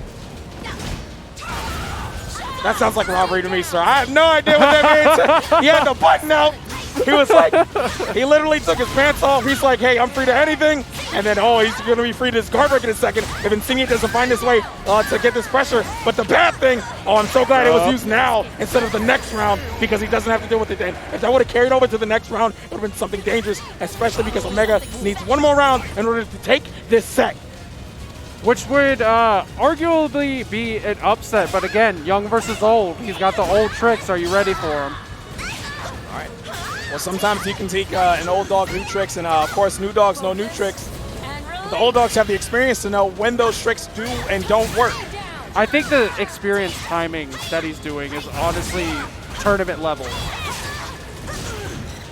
That sounds like robbery to me, sir. I have no idea what that means. He had the button out. He was like, he literally took his pants off. He's like, hey, I'm free to anything. And then, oh, he's going to be free to his guard break in a second if Incendiate doesn't find his way to get this pressure. But the bad thing, oh, I'm so glad it was used now instead of the next round because he doesn't have to deal with it then. If that would have carried over to the next round, it would have been something dangerous, especially because Omega needs one more round in order to take this set.
Which would arguably be an upset, but again, young versus old. He's got the old tricks. Are you ready for him?
All right. Well, sometimes you can take an old dog, new tricks, and of course, new dogs know new tricks. But the old dogs have the experience to know when those tricks do and don't work.
I think the experience timing that he's doing is honestly tournament level.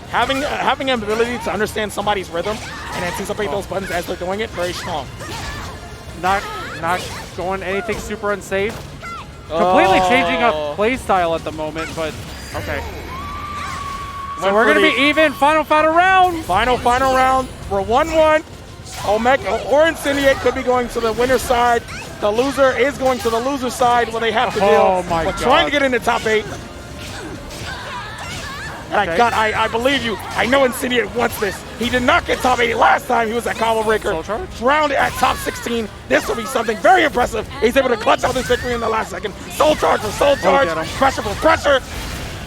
Having an ability to understand somebody's rhythm and anticipate those buttons as they're doing it, very strong.
Not going anything super unsafe. Completely changing up play style at the moment, but okay. So we're going to be even. Final round.
Final round. We're 1-1. Omega or Incendiate could be going to the winner's side. The loser is going to the loser's side where they have to deal.
Oh my
We're
God.
trying to get in the top 8. And
Okay.
I believe you. I know Incendiate wants this. He did not get top 8 last time he was at Combo Breaker.
Soul Charge?
Drowned at top 16. This will be something very impressive. He's able to clutch out this victory in the last second. Soul Charge for Soul Charge.
get him.
Pressure for pressure.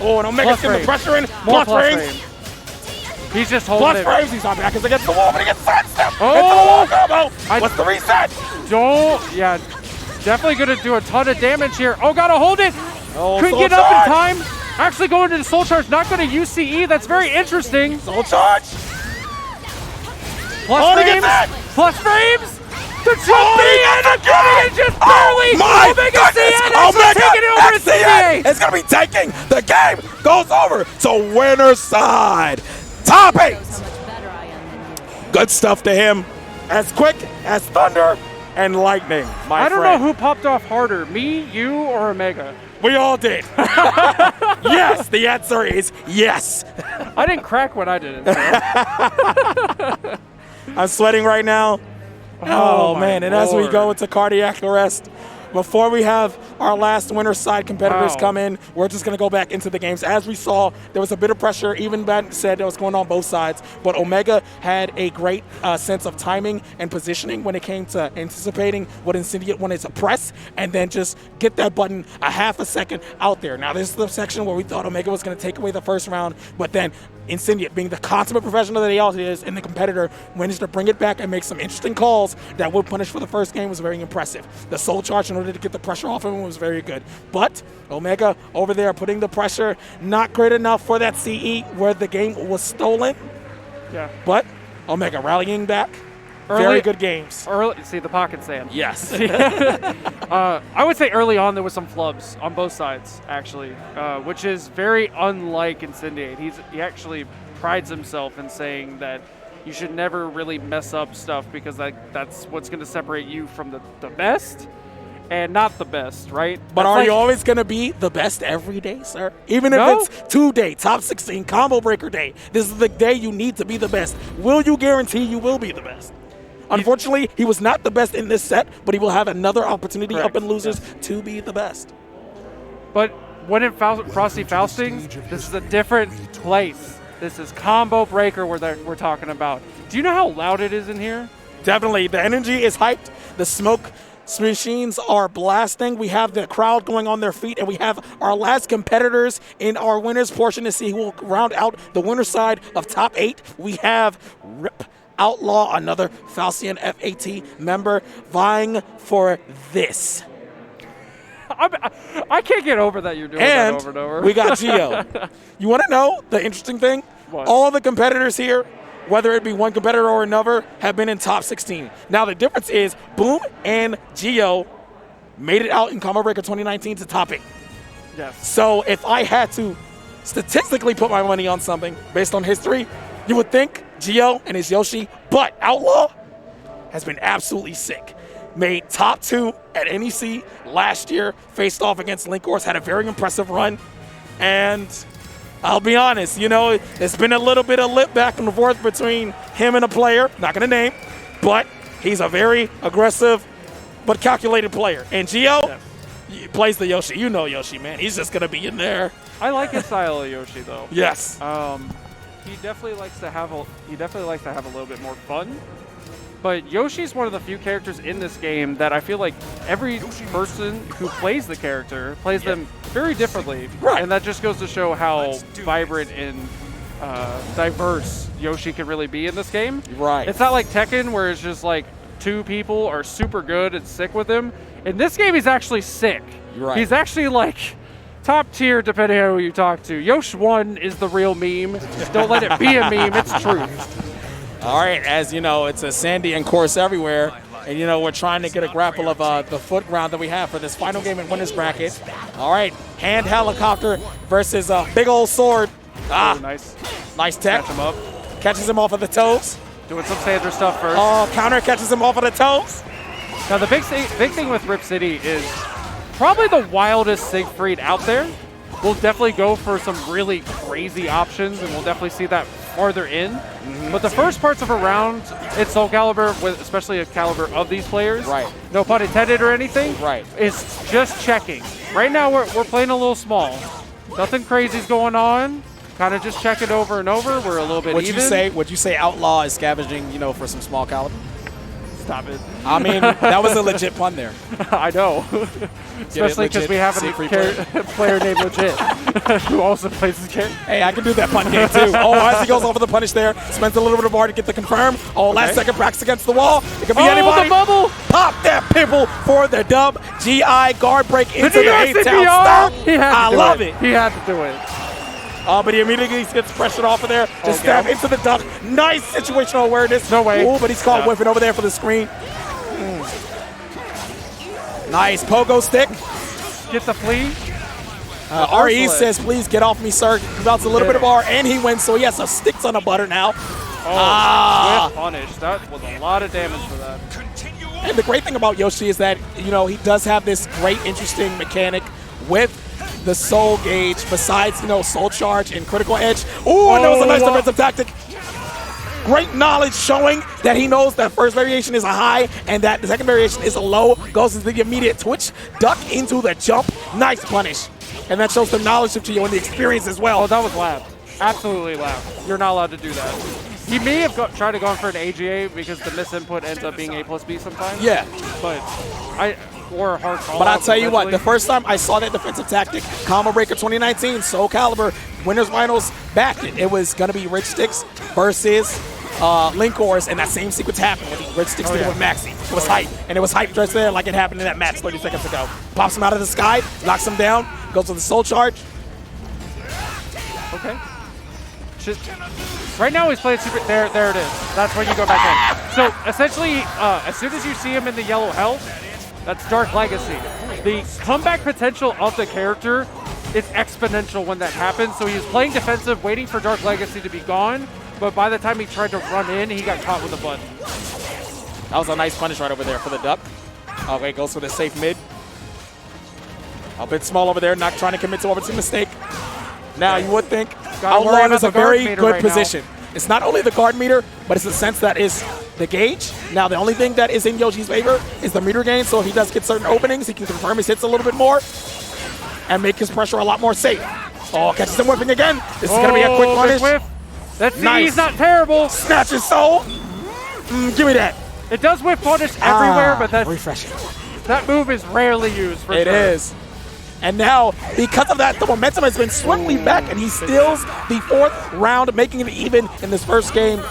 Oh, and Omega's
Plus
getting the
frame.
pressure in.
More
Plus frames.
frame. He's just holding
Plus
it.
frames. He's not back as against the wall, but he gets sidestepped.
Oh!
Into the wall combo. What's the reset?
Yeah, definitely going to do a ton of damage here. Oh, got to hold it.
Oh,
Couldn't
Soul
get up in
Charge.
time. Actually going to the Soul Charge, not going to UCE. That's very interesting.
Soul Charge.
Plus
Oh, look at
frames.
that.
Plus frames. The jumping and the getting is just barely.
My
OmegaXcn
goodness!
taking it over
OmegaXcn is going to be taking the game. Goes over to winner's side. Top 8.
How much better I am than you.
Good stuff to him. As quick as thunder and lightning, my
I don't
friend.
know who popped off harder, me, you, or Omega.
We all did. Yes, the answer is yes.
I didn't crack when I did it. So.
I'm sweating right now. Oh
my
man, and as we
Lord.
go into cardiac arrest, before we have our last winner's side competitors
Wow.
come in, we're just going to go back into the games. As we saw, there was a bit of pressure, even Ben said that was going on both sides, but Omega had a great sense of timing and positioning when it came to anticipating what Incendiate wanted to press and then just get that button a half a second out there. Now, this is the section where we thought Omega was going to take away the first round, but then Incendiate, being the consummate professional that he also is, and the competitor, managed to bring it back and make some interesting calls that would punish for the first game was very impressive. The soul charge in order to get the pressure off him was very good. But Omega over there putting the pressure, not great enough for that CE where the game was stolen.
Yeah.
But Omega rallying back.
Early-
Very good games.
Early, see the pocket sand.
Yes.
I would say early on there was some flubs on both sides, actually, which is very unlike Incendiate. He actually prides himself in saying that you should never really mess up stuff because that's what's going to separate you from the best and not the best, right?
But
That's
are
like-
you always going to be the best every day, sir? Even if
No.
it's 2-day, top 16, combo breaker day. This is the day you need to be the best. Will you guarantee you will be the best? Unfortunately, he was not the best in this set, but he will have another opportunity
Correct.
up in losers to be the best.
But when in Frosty Faustings, this is a different place. This is combo breaker we're talking about. Do you know how loud it is in here?
Definitely. The energy is hyped. The smoke machines are blasting. We have the crowd going on their feet, and we have our last competitors in our winners portion to see who will round out the winner's side of top 8. We have RipCityOutlaw, another Falcion FAT member, vying for this.
I can't get over that you're doing that
And
over and over.
we got Geo. You want to know the interesting thing?
What?
All the competitors here, whether it be one competitor or another, have been in top 16. Now the difference is Boom and Geo made it out in Combo Breaker 2019 to top 8.
Yes.
So if I had to statistically put my money on something based on history, you would think Geo and his Yoshi, but Outlaw has been absolutely sick. Made top 2 at NEC last year, faced off against Linkors, had a very impressive run, and I'll be honest, you know, it's been a little bit of lip back and forth between him and a player, not going to name, but he's a very aggressive but calculated player. And Geo plays the Yoshi. You know Yoshi, man. He's just going to be in there.
I like his style of Yoshi though.
Yes.
He definitely likes to have a little bit more fun. But Yoshi's one of the few characters in this game that I feel like every person who plays the character plays them very differently.
Right.
And that just goes to show how vibrant and diverse Yoshi can really be in this game.
Right.
It's not like Tekken where it's just like 2 people are super good and sick with him. In this game, he's actually sick.
Right.
He's actually like top tier depending on who you talk to. Yosh 1 is the real meme. Don't let it be a meme. It's truth.
All right, as you know, it's a sandy and course everywhere. And, you know, we're trying to get a grapple of the foot ground that we have for this final game in winner's bracket. All right, hand helicopter versus a big old sword.
Oh, nice.
Nice tech.
Catch him up.
Catches him off of the toes.
Doing some Sandra stuff first.
Oh, counter catches him off of the toes.
Now, the big thing with Rip City is probably the wildest Siegfried out there. We'll definitely go for some really crazy options, and we'll definitely see that farther in. But the first parts of a round, it's SoulCalibur, with especially a caliber of these players.
Right.
No pun intended or anything.
Right.
It's just checking. Right now, we're playing a little small. Nothing crazy's going on. Kind of just check it over and over. We're a little bit even.
Would you say Outlaw is scavenging, you know, for some small caliber?
Stop it.
I mean, that was a legit pun there.
I know. Especially because
legit
we have a
Siegfried
player named Legit who also plays the game.
Hey, I can do that pun game too. Oh, as he goes over the punish there, spends a little bit of bar to get the confirm. Oh, last second Brax against the wall. It could be anybody.
The bubble!
Pop that pimple for the dub. GI guard break into the
DEUS
8th town.
CPR!
Stop.
He had to
I
do
love
it.
it.
He had to do it.
But he immediately gets pressured off of there. Just
Okay.
stab into the duck. Nice situational awareness.
No way.
Ooh, but he's caught
Yeah.
whiffing over there for the screen. Nice pogo stick.
Get the flea.
RE says, please get off me, sir. He develops a little bit of R, and he wins, so he has some sticks on the butter now.
Oh, whiff punish. That was a lot of damage for that.
And the great thing about Yoshi is that, you know, he does have this great, interesting mechanic with the soul gauge, besides, you know, soul charge and critical edge. Ooh, and that was a nice defensive tactic. Great knowledge showing that he knows that first variation is a high and that the second variation is a low. Goes into the immediate twitch, duck into the jump. Nice punish. And that shows the knowledge of Gio and the experience as well.
Oh, that was lab. Absolutely lab. You're not allowed to do that. He may have tried to go for an AGA because the misinput ends up being A+B sometimes.
Yeah.
But or a hard call.
But I'll tell you what, the first time I saw that defensive tactic, Combo Breaker 2019, SoulCalibur, Winners Finals backed it. It was going to be Rich Sticks versus Linkors, and that same sequence happened with the Rich Sticks with Maxi. It was hype, and it was hype just there like it happened in that match 30 seconds ago. Pops him out of the sky, knocks him down, goes to the soul charge.
Okay. Right now he's playing super. There it is. That's when you go back in. So essentially, as soon as you see him in the yellow health, that's Dark Legacy. The comeback potential of the character is exponential when that happens. So he was playing defensive, waiting for Dark Legacy to be gone. But by the time he tried to run in, he got caught with a button.
That was a nice punish right over there for the duck. Okay, goes for the safe mid. A bit small over there, not trying to commit to overseas mistake. Now you would think Outlaw is a very good position. It's not only the guard meter, but it's the sense that is the gauge. Now the only thing that is in Yoshi's favor is the meter gain, so if he does get certain openings, he can confirm his hits a little bit more and make his pressure a lot more safe. Oh, catches him whipping again. This is going to be a quick punish.
Whiff. That's
nice.
He's not terrible.
Snatch his soul. Give me that.
It does whiff punish everywhere, but that's
refreshing.
That move is rarely used for
It is. And now, because of that, the momentum has been swiftly back, and he steals the 4th round, making it even in this first game.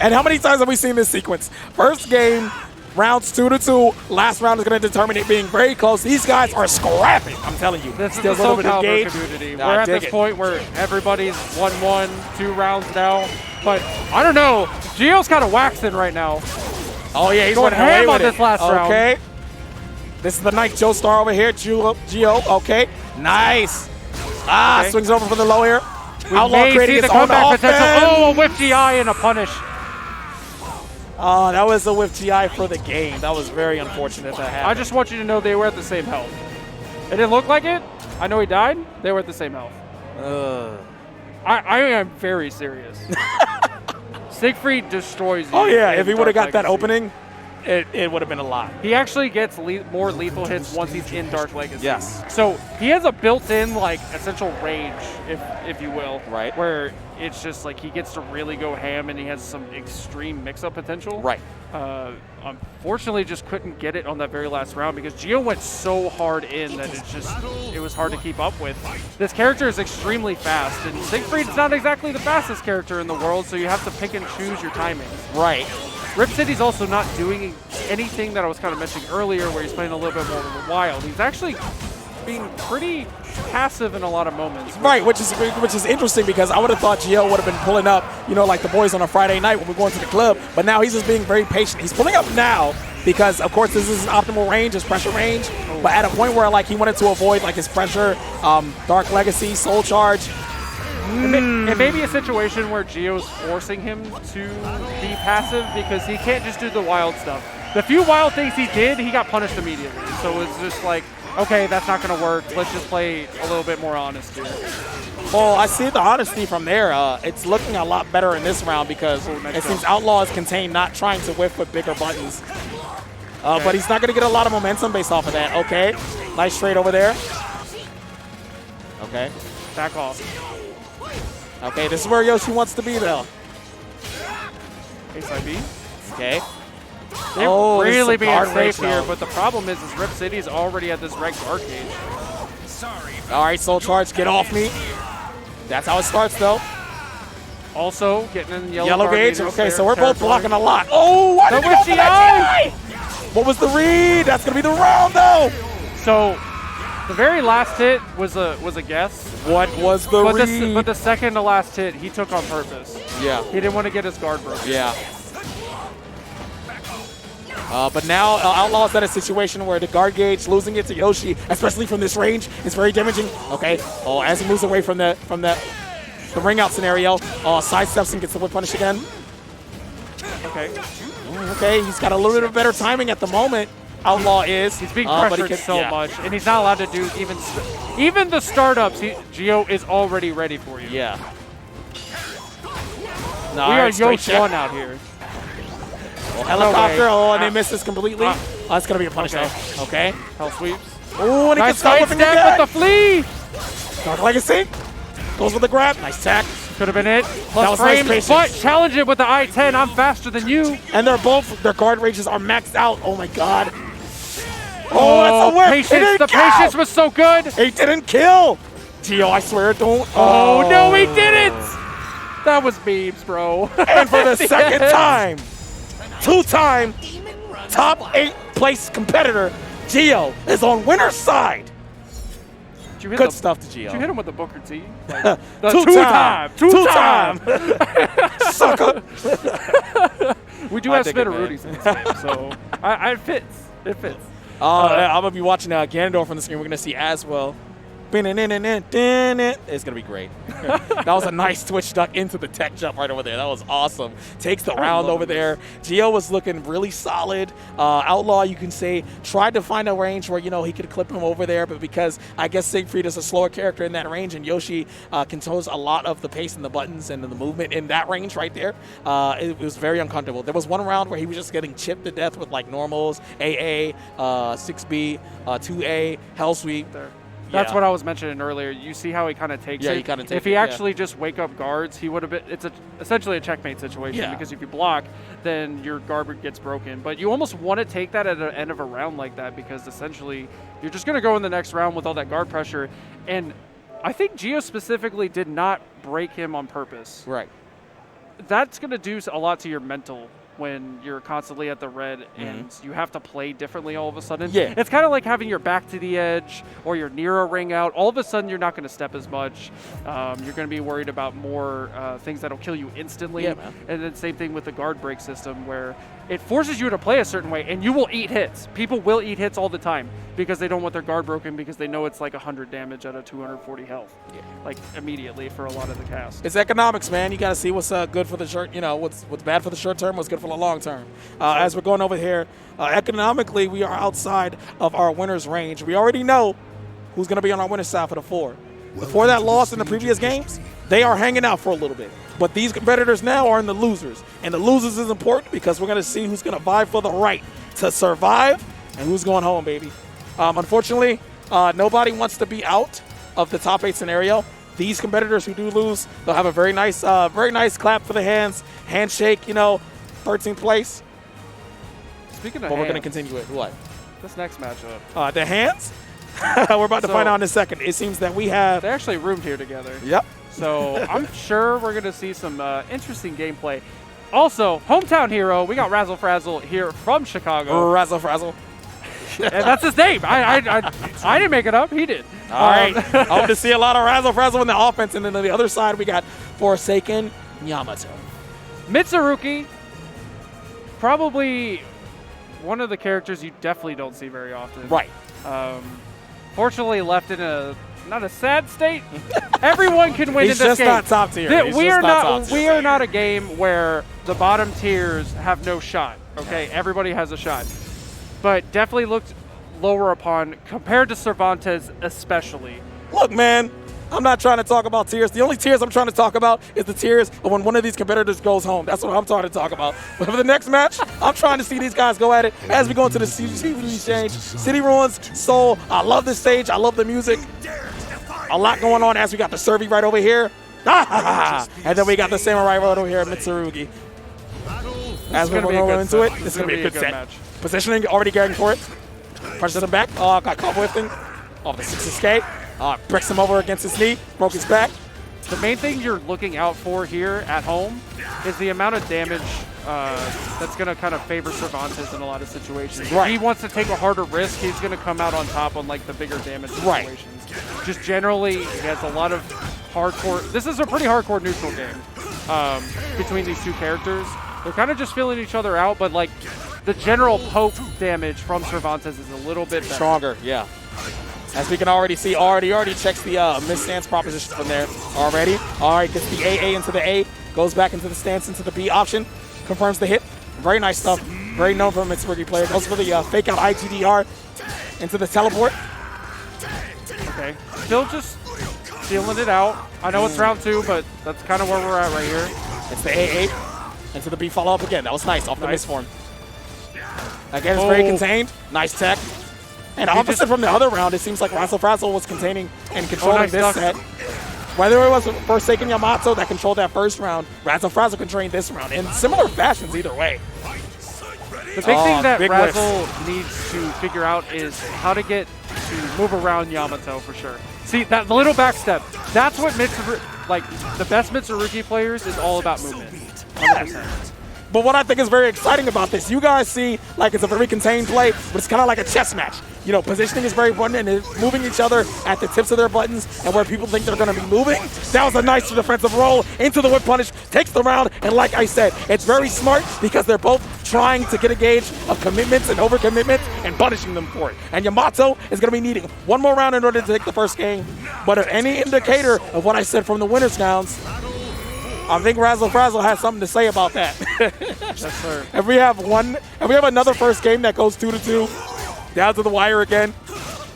And how many times have we seen this sequence? First game, rounds 2-2. Last round is going to determine it being very close. These guys are scrapping, I'm telling you.
This is the SoulCalibur community. We're at this point where everybody's 1-1, 2 rounds now. But I don't know. Gio's kind of waxing right now.
Oh, yeah, he's
going ham on this last round.
Okay. This is the nice Joestar over here, Gio, okay. Nice.
Okay.
Swings over for the low air.
Outlaw creating his own potential. Oh, a whiff GI and a punish.
Oh, that was a whiff GI for the game. That was very unfortunate that happened.
I just want you to know they were at the same health. It didn't look like it. I know he died. They were at the same health. I am very serious. Siegfried destroys you.
Oh, yeah, if he would have got that opening, it would have been a lot.
He actually gets more lethal hits once he's in Dark Legacy.
Yes.
So he has a built-in, like, essential range, if you will.
Right.
Where it's just, like, he gets to really go ham and he has some extreme mix-up potential.
Right.
Unfortunately, just couldn't get it on that very last round because Gio went so hard in that it was hard to keep up with. This character is extremely fast, and Siegfried's not exactly the fastest character in the world, so you have to pick and choose your timings.
Right.
RipCity's also not doing anything that I was kind of mentioning earlier where he's playing a little bit more wild. He's actually being pretty passive in a lot of moments.
Right, which is interesting because I would have thought Gio would have been pulling up, you know, like the boys on a Friday night when we're going to the club, but now he's just being very patient. He's pulling up now because, of course, this is his optimal range, his pressure range, but at a point where, like, he wanted to avoid, like, his pressure, Dark Legacy, Soul Charge.
It may be a situation where Gio's forcing him to be passive because he can't just do the wild stuff. The few wild things he did, he got punished immediately. So it's just like, okay, that's not going to work. Let's just play a little bit more honest here.
Well, I see the honesty from there. It's looking a lot better in this round because it seems Outlaw is contained, not trying to whiff with bigger buttons. But he's not going to get a lot of momentum based off of that. Okay, nice trade over there. Okay.
Back off.
Okay, this is where Yoshi wants to be, though.
Ace IB.
Okay.
They're really being safe here, but the problem is RipCity's already at this red guard cage.
All right, Soul Charge, get off me. That's how it starts, though.
Also, getting in
yellow gauge. Okay, so we're both blocking a lot. Oh, why did you go for that GI? What was the read? That's going to be the round, though.
So the very last hit was a guess.
What was the read?
But the second to last hit, he took on purpose.
Yeah.
He didn't want to get his guard broken.
Yeah. But now Outlaw's at a situation where the guard gauge, losing it to Yoshi, especially from this range, is very damaging. Okay. Oh, as he moves away from the ring out scenario, sidesteps and gets the whip punish again.
Okay.
Okay, he's got a little bit of better timing at the moment. Outlaw is.
He's being pressured so much, and he's not allowed to do even the startups. Gio is already ready for you.
Yeah.
We are Yosh 1 out here.
Helicopter, and they miss this completely. That's going to be a punish, though. Okay.
Hell sweeps.
Oh, and he
Nice
gets caught
side step with the flea.
Dark Legacy. Goes with the grab. Nice tack.
Could have been it.
That
Plus
was nice
frame,
patience.
but challenge it with the I-10. I'm faster than you.
And their guard ranges are maxed out. Oh, my God. Oh, that's a whip.
Patience. The patience was so good.
He didn't kill. Gio, I swear, don't.
Oh, no, he didn't. That was memes, bro.
And for the second time, two-time top 8 place competitor, Gio is on winner's side. Good stuff to Gio.
Did you hit him with the Booker T? Like,
Two-time. Sucker.
We do have Spinnerudi's in this game, so it fits. It fits.
I'm going to be watching Ganondeurf on the screen. We're going to see Azwel. It's going to be great. That was a nice twitch duck into the tech jump right over there. That was awesome. Takes the round over there. Gio was looking really solid. Outlaw, you can say, tried to find a range where, he could clip him over there, but because I guess Siegfried is a slower character in that range and Yoshi controls a lot of the pace and the buttons and the movement in that range right there, it was very uncomfortable. There was one round where he was just getting chipped to death with like normals, AA, 6B, 2A, Hell Sweep.
That's what I was mentioning earlier. You see how he kind of takes it?
He kind of takes it.
If he actually just wake up guards, he would have been. It's essentially a checkmate situation because if you block, then your guard gets broken. But you almost want to take that at the end of a round like that because essentially you're just going to go in the next round with all that guard pressure. And I think Gio specifically did not break him on purpose.
Right.
That's going to do a lot to your mental when you're constantly at the red and you have to play differently all of a sudden.
Yeah.
It's kind of like having your back to the edge or you're near a ring out. All of a sudden, you're not going to step as much. You're going to be worried about more things that'll kill you instantly.
Yeah, man.
And then same thing with the guard break system where it forces you to play a certain way and you will eat hits. People will eat hits all the time because they don't want their guard broken because they know it's like 100 damage out of 240 health. Yeah. Like immediately for a lot of the cast.
It's economics, man. You got to see what's good for the short, what's bad for the short term, what's good for the long term. As we're going over here, economically, we are outside of our winner's range. We already know who's going to be on our winner's side for the 4. Before that loss in the previous games, they are hanging out for a little bit. But these competitors now are in the losers. And the losers is important because we're going to see who's going to vie for the right to survive and who's going home, baby. Unfortunately, nobody wants to be out of the top 8 scenario. These competitors who do lose, they'll have a very nice clap for the hands, handshake, 13th place.
Speaking of
But we're
hands,
going to continue it. What?
this next matchup,
The hands? We're about to find out in a second. It seems that we have...
they actually roomed here together.
Yep.
So I'm sure we're going to see some interesting gameplay. Also, hometown hero, we got RazzleFrazzle here from Chicago.
RazzleFrazzle.
And that's his name. I didn't make it up. He did.
All right. I hope to see a lot of RazzleFrazzle in the offense. And then on the other side, we got Forsaken Yamato.
Mitsurugi, probably one of the characters you definitely don't see very often.
Right.
Fortunately, left in not a sad state. Everyone can win
He's
in this
just
game.
not top tier.
We are not a game where the bottom tiers have no shot. Okay, everybody has a shot, but definitely looked lower upon compared to Cervantes, especially.
Look, man, I'm not trying to talk about tiers. The only tiers I'm trying to talk about is the tiers of when one of these competitors goes home. That's what I'm trying to talk about. But for the next match, I'm trying to see these guys go at it as we go into the CGC exchange. City Ruins, Soul. I love this stage. I love the music. A lot going on as we got the Servi right over here. And then we got the Samurai right over here, Mitsurugi. As we're going into it, this is going to be a good set.
match.
Positioning, already getting for it. Punches him back. Got caught lifting. Off the 6 escape. Bricks him over against his knee. Broke his back.
The main thing you're looking out for here at home is the amount of damage that's going to kind of favor Cervantes in a lot of situations.
Right.
If he wants to take a harder risk, he's going to come out on top on like the bigger damage situations. Just generally, he has a lot of hardcore. This is a pretty hardcore neutral game between these two characters. They're kind of just filling each other out, but like the general poke damage from Cervantes is a little bit better.
Stronger, yeah. As we can already see, already checks the mid-stance proposition from there already. All right, gets the AA into the A, goes back into the stance, into the B option, confirms the hit. Very nice stuff. Very known from a Mitsurugi player. Goes for the fake out IGDR into the teleport.
Okay, still just feeling it out. I know it's round 2, but that's kind of where we're at right here.
It's the AA into the B follow-up again. That was nice off the misform. Again, it's very contained. Nice tech. And opposite from the other round, it seems like RazzleFrazzle was containing and controlling this set. Whether it was Forsaken Yamato that controlled that first round, RazzleFrazzle controlling this round in similar fashions either way.
The big thing that Razzle needs to figure out is how to get to move around Yamato for sure. See, that little backstep, that's what the best Mitsurugi players is all about movement. 100%.
But what I think is very exciting about this, you guys see like it's a very contained play, but it's kind of like a chess match. You know, positioning is very important, and they're moving each other at the tips of their buttons, and where people think they're going to be moving. That was a nice defensive roll into the whip punish, takes the round, and like I said, it's very smart because they're both trying to get a gauge of commitments and overcommitments and punishing them for it. And Yamato is going to be needing one more round in order to take the first game. But if any indicator of what I said from the winners rounds, I think RazzleFrazzle has something to say about that.
Yes, sir.
If we have another first game that goes 2-2, down to the wire again.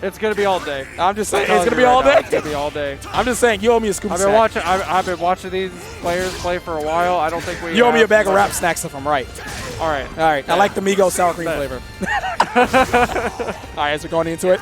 It's gonna be all day.
I'm just saying, it's gonna be all day.
It's gonna be all day.
I'm just saying, you owe me a scoop snack.
I've been watching these players play for a while. I don't think we.
You owe me a bag of rap snacks if I'm right.
All right.
All right. I like the Migos sour cream flavor. All right, as we're going into it.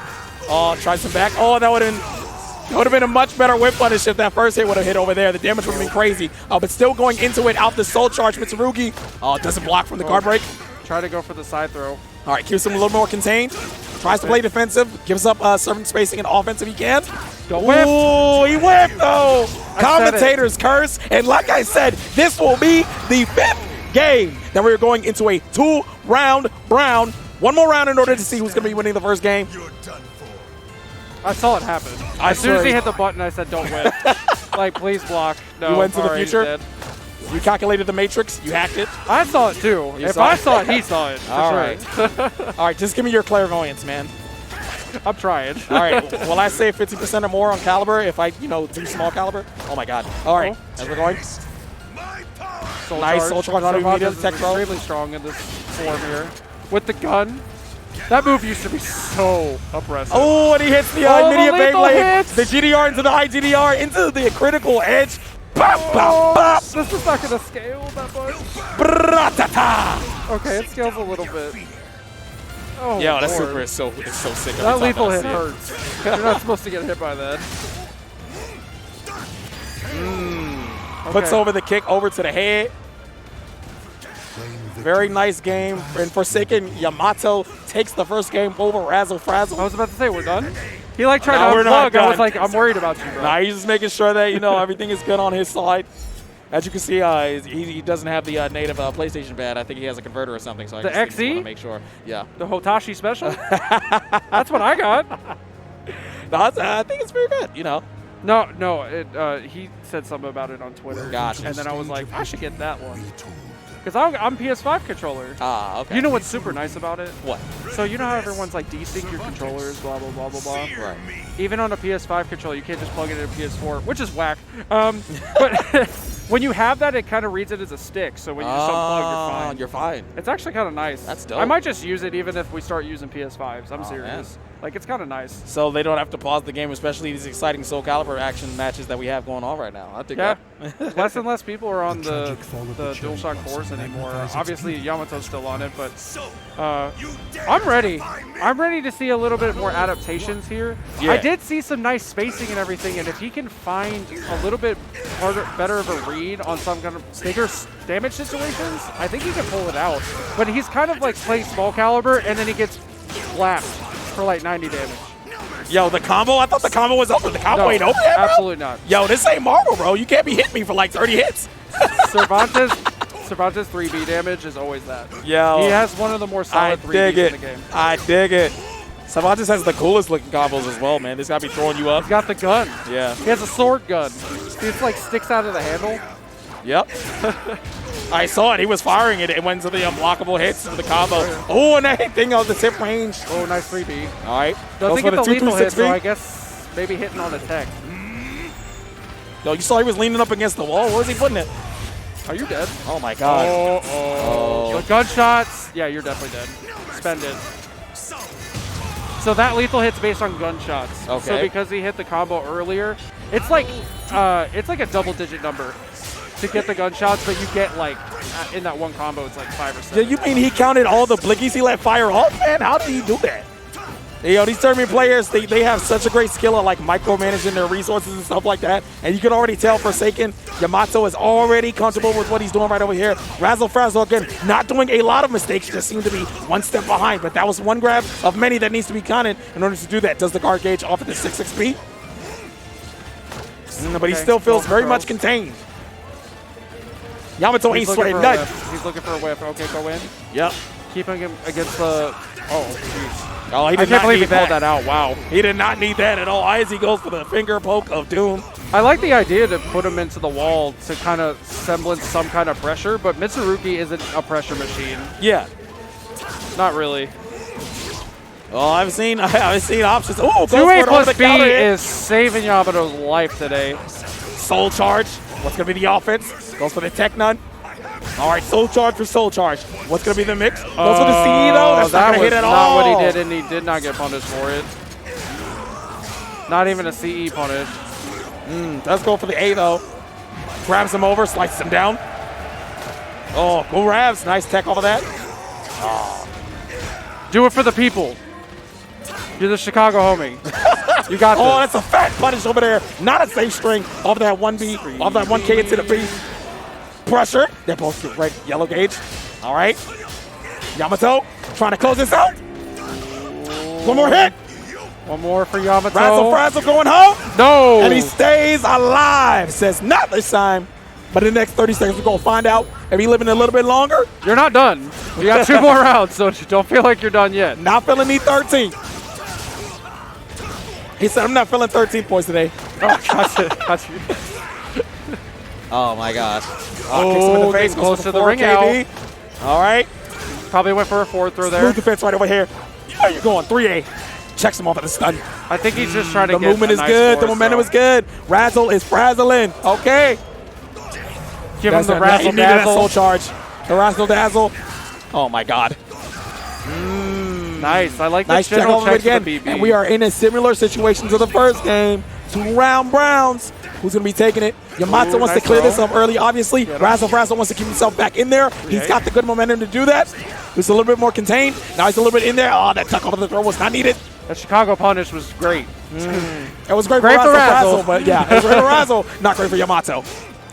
Oh, try some back. Oh, that would have been a much better whip punish if that first hit would have hit over there. The damage would have been crazy. But still going into it, out the soul charge, Mitsurugi. Oh, doesn't block from the guard break.
Try to go for the side throw.
All right, keeps him a little more contained. Tries to play defensive, gives up servant spacing and offensive he can. Ooh, he whipped though. Commentator's curse. And like I said, this will be the 5th game that we're going into a 2-round round. One more round in order to see who's going to be winning the first game.
I saw it happen. As soon as he hit the button, I said, "Don't whip." Like, please block. No.
You went to the
Alright,
future. You calculated the matrix. You hacked it.
I saw it too. If I saw it, he saw it.
All right. All right. Just give me your clairvoyance, man.
I'm trying.
All right. Will I save 50% or more on caliber if I, do small caliber? Oh my God. All right. As we're going. Nice soul charge on immediate tech throw.
Extremely strong in this form here. With the gun. That move used to be so oppressive.
Oh, and he hits the immediate Beyblade.
Hits.
The GDR into the IGDR into the critical edge. Bop, bop, bop.
This is not going to scale that much.
Bratata.
Okay, it scales a little bit. Oh,
Yo, that
Lord.
super is so sick.
That lethal hit hurts. You're not supposed to get hit by that.
Puts over the kick over to the head. Very nice game. And Forsaken Yamato takes the first game over RazzleFrazzle.
I was about to say, we're done? He tried to unplug. I was like, I'm worried about you, bro.
Nah, he's just making sure that, everything is good on his side. As you can see, he doesn't have the native PlayStation pad. I think he has a converter or something. So
the
I just
XE?
want to make sure. Yeah.
The Hotashi special? That's what I got.
No, I think it's very good,
No, he said something about it on Twitter.
Gotcha.
And then I was like, I should get that one. Because I'm PS5 controller.
Ah, okay.
You know what's super nice about it?
What?
So you know how everyone's like, desync your controllers, blah, blah, blah, blah, blah.
Right.
Even on a PS5 controller, you can't just plug it in a PS4, which is whack. But when you have that, it kind of reads it as a stick. So when you just unplug, you're fine.
You're fine.
It's actually kind of nice.
That's dope.
I might just use it even if we start using PS5s. I'm serious. Man. Like, it's kind of nice.
So they don't have to pause the game, especially these exciting SoulCalibur action matches that we have going on right now. I think
less and less people are on the DualShock 4s anymore. Obviously, Yamato's still on it, but I'm ready. I'm ready to see a little bit more adaptations here.
Yeah.
I did see some nice spacing and everything, and if he can find a little bit better of a read on some kind of bigger damage situations, I think he can pull it out. But he's kind of like playing small caliber, and then he gets flapped for like 90 damage.
Yo, the combo? I thought the combo was over. The combo ain't over yet, bro?
Absolutely not.
Yo, this ain't Marvel, bro. You can't be hitting me for like 30 hits.
Cervantes 3B damage is always that.
Yo,
he has one of the more solid 3Bs in the game.
I dig it. Cervantes has the coolest looking combos as well, man. This gotta be throwing you up.
He's got the gun.
Yeah.
He has a sword gun. It like sticks out of the handle.
Yep. I saw it. He was firing it. It went to the unblockable hits with the combo. Oh, and that thing on the tip range.
Oh, nice 3B.
All right.
Doesn't get the lethal hit, so I
2-3-6-B.
guess maybe hitting on a tech.
Yo, you saw he was leaning up against the wall. Where was he putting it?
Are you dead?
Oh, my God.
Oh. The gunshots. Yeah, you're definitely dead. Spend it. So that lethal hit's based on gunshots.
Okay.
So because he hit the combo earlier, it's like a double-digit number to get the gunshots, but you get like in that one combo, it's like 5 or 7.
Yeah, you mean he counted all the blickies he let fire off, man? How did he do that? You know, these tournament players, they have such a great skill at like micromanaging their resources and stuff like that. And you can already tell Forsaken, Yamato is already comfortable with what he's doing right over here. RazzleFrazzle, again, not doing a lot of mistakes, just seem to be one step behind. But that was one grab of many that needs to be counted in order to do that. Does the guard gauge off of the 6-6-B? But he still feels very much contained. Yamato ain't sweating nothing.
He's looking for a whiff. Okay, go in.
Yep.
Keeping him against the... Oh, jeez.
Oh, he
I
did
can't
not
believe he
need
called
that.
that out. Wow.
He did not need that at all. As he goes for the finger poke of doom.
I like the idea to put him into the wall to kind of semblance some kind of pressure, but Mitsurugi isn't a pressure machine.
Yeah.
Not really.
Oh, I've seen options. Oh,
2A plus B is saving Yamato's life today.
Soul Charge. What's going to be the offense? Goes for the Tech Nun. All right, Soul Charge for Soul Charge. What's going to be the mix? Goes for the CE, though. That's not going to hit at all.
That was not what he did, and he did not get punished for it. Not even a CE punish.
Does go for the A, though. Grabs him over, slices him down. Oh, go Ravs. Nice tech off of that.
Do it for the people. You're the Chicago homie. You got this.
Oh, that's a fat punish over there. Not a safe string off that 1B, off that 1K into the B. Pressure. They're both right. Yellow gauge. All right. Yamato trying to close this out. One more hit.
One more for Yamato.
RazzleFrazzle going home.
No.
And he stays alive. Says not this time. But in the next 30 seconds, we're going to find out if he's living a little bit longer.
You're not done. You got 2 more rounds, so don't feel like you're done yet.
Not feeling me 13. He said, I'm not feeling 13 points today.
Oh, gotcha.
Oh my gosh.
Oh, kicks him in the face.
Getting close to the
4
ring
KB.
out.
All right.
Probably went for a forward throw there.
Smooth defense right over here. How you going? 3A. Checks him off at the stun.
I think he's just trying to
The
get
movement
a
is
nice
good. The
force,
momentum
so.
is good. Razzle is frazzling. Okay.
Give him the
He
razzle
needed that soul
dazzle.
charge. The razzle dazzle. Oh my God.
Nice. I like the
Nice check
general
over
checks
again.
for the BB.
And we are in a similar situation to the first game. 2 round Browns. Who's going to be taking it? Yamato wants
nice
to clear
throw.
this up early, obviously. RazzleFrazzle wants to keep himself back in there. He's got the good momentum to do that. He's a little bit more contained. Now he's a little bit in there. Oh, that tuck off of the throw was not needed.
That Chicago punish was great.
It was great,
Great
for
for
Razzle,
Razzle.
but yeah, it was great for Razzle. Not great for Yamato.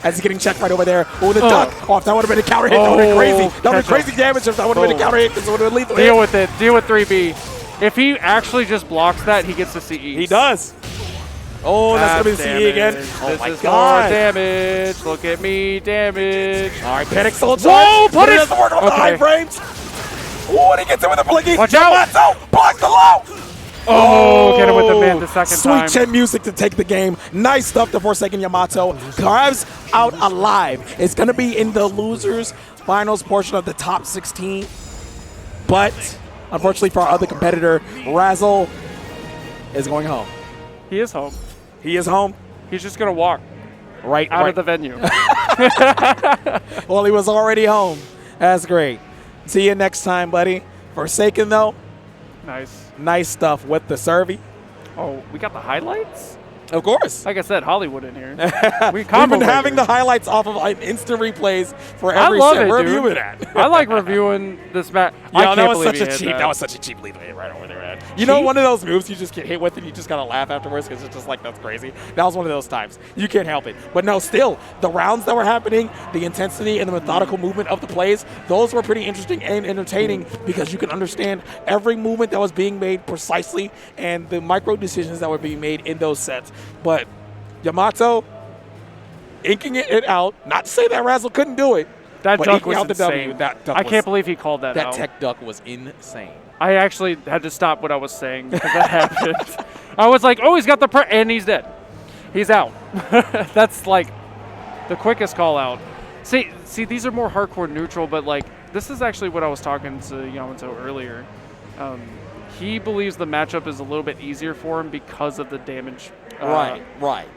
As he's getting checked right over there. Oh, the duck. Oh, if that would have been a counter hit, that would have been crazy. That would have been crazy damage if that would have been a counter hit because it would have been lethal.
Deal with it. Deal with 3B. If he actually just blocks that, he gets the CE.
He does. Oh, that's going to be the CE again. Oh,
This
my
is
God.
more damage. Look at me, damage.
All right, Panic Soul
Whoa,
Charge. But it
punish!
doesn't work on the
Okay.
high frames. Oh, and he gets it with a blinky.
Watch out.
Yamato, block the low.
Oh, get him with the mid the second
Sweet
time.
chin music to take the game. Nice stuff to Forsaken Yamato. Carves out alive. It's going to be in the losers finals portion of the top 16. But unfortunately for our other competitor, Razzle is going home.
He is home.
He is home.
He's just going to walk
Right
out of the venue.
Well, he was already home. That's great. See you next time, buddy. Forsaken, though,
Nice.
nice stuff with the Servi.
Oh, we got the highlights?
Of course.
Like I said, Hollywood in here.
We've been having the highlights off of instant replays for
I
every
love
set.
it,
We're
dude.
reviewing that.
I like reviewing this match.
Yeah, that was such a cheap. That was such a cheap lead hit right over there, man. You know, one of those moves you just get hit with and you just gotta laugh afterwards because it's just like that's crazy. That was one of those times. You can't help it. But no, still the rounds that were happening, the intensity and the methodical movement of the plays, those were pretty interesting and entertaining because you can understand every movement that was being made precisely and the micro decisions that were being made in those sets. But Yamato inking it out. Not to say that Razzle couldn't do it.
That
but
duck
eking
was
out the
insane.
W. That duck
I
was-
can't believe he called that
That
out.
tech duck was insane.
I actually had to stop what I was saying because that happened. I was like, oh, he's got the and he's dead. He's out. That's like the quickest call out. See, these are more hardcore neutral, but like this is actually what I was talking to Yamato earlier. He believes the matchup is a little bit easier for him because of the damage.
Right.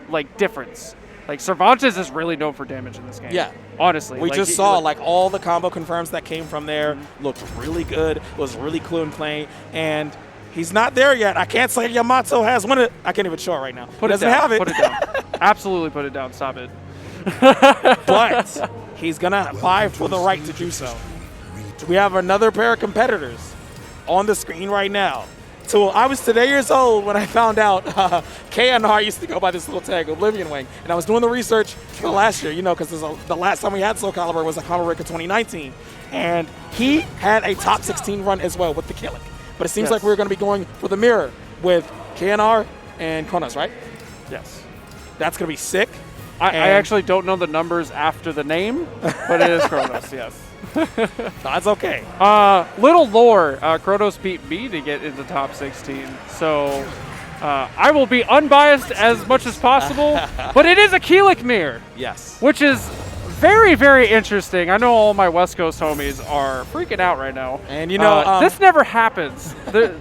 Like difference. Like Cervantes is really known for damage in this game.
Yeah.
Honestly.
We just saw like all the combo confirms that came from there looked really good, was really cool in play, and he's not there yet. I can't say Yamato has won it. I can't even show it right now.
Put
He
it
doesn't
down.
have it.
Put it down. Absolutely put it down. Stop it.
But he's going to vie for the right to do so. We have another pair of competitors on the screen right now. So I was today years old when I found out KNR used to go by this little tag, Oblivion Wing. And I was doing the research for last year, because the last time we had SoulCalibur was a Common Breaker 2019. And he had a top 16 run as well with the Kilik. But it seems like we're going to be going for the mirror with KNR and Kronos, right?
Yes.
That's going to be sick.
I actually don't know the numbers after the name, but it is Kronos, yes.
That's okay.
Little lore, Kronos beat me to get into top 16. So I will be unbiased as much as possible, but it is a Kilik mirror.
Yes.
Which is very, very interesting. I know all my West Coast homies are freaking out right now.
And
this never happens.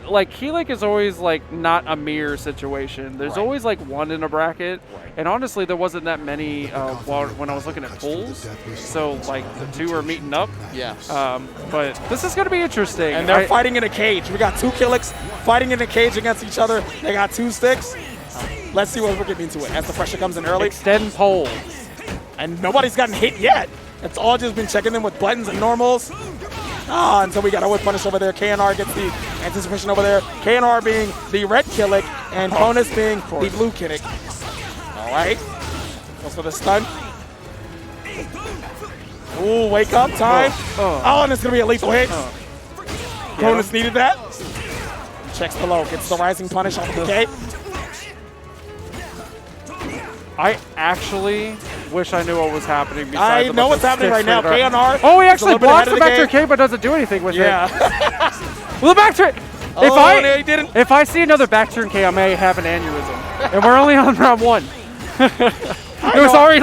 Like Kilik is always like not a mirror situation. There's always like one in a bracket. And honestly, there wasn't that many when I was looking at pools. So like the two are meeting up.
Yeah.
But this is going to be interesting.
And they're fighting in a cage. We got two Kiliks fighting in a cage against each other. They got two sticks. Let's see what we're getting into it as the pressure comes in early.
Extend pole.
And nobody's gotten hit yet. It's all just been checking them with buttons and normals. Until we got a whip punish over there. KNR gets the anticipation over there. KNR being the red Kilik and Kronos being the blue Kilik. All right. Goes for the stun. Ooh, wake up time. And it's going to be a lethal hit. Kronos needed that. Checks below. Gets the rising punish off the K.
I actually wish I knew what was happening. Besides
I know what's happening right now. KNR.
Oh, he actually blocks the back tier K, but doesn't do anything with it. Well, the back tier.
He didn't.
If I see another back turn K, I may have an aneurysm. And we're only on round 1. It was already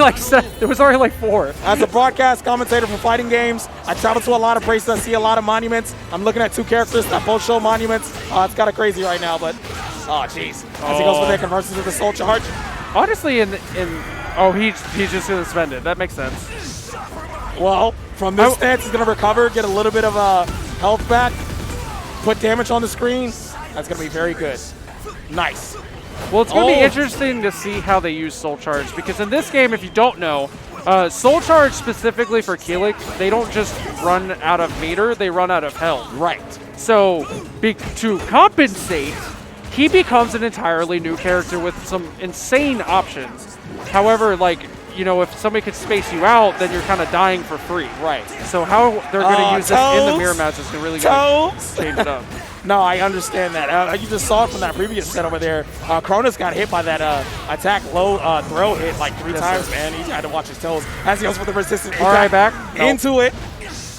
like 4.
As a broadcast commentator for fighting games, I travel to a lot of places. I see a lot of monuments. I'm looking at two characters that both show monuments. It's kind of crazy right now, but jeez. As he goes for the converses with the soul charge.
Honestly, he's just gonna spend it. That makes sense.
Well, from this stance, he's gonna recover, get a little bit of health back, put damage on the screen. That's gonna be very good. Nice.
Well, it's going to be interesting to see how they use Soul Charge, because in this game, if you don't know, Soul Charge specifically for Kilik, they don't just run out of meter, they run out of health.
Right.
So to compensate, he becomes an entirely new character with some insane options. However, if somebody could space you out, then you're kind of dying for free.
Right.
So how they're going to use this in the mirror match is really going to change it up.
No, I understand that. You just saw it from that previous set over there. Kronos got hit by that attack low throw hit like 3 times, man. He had to watch his toes as he goes for the resistance.
All right, back.
Into it.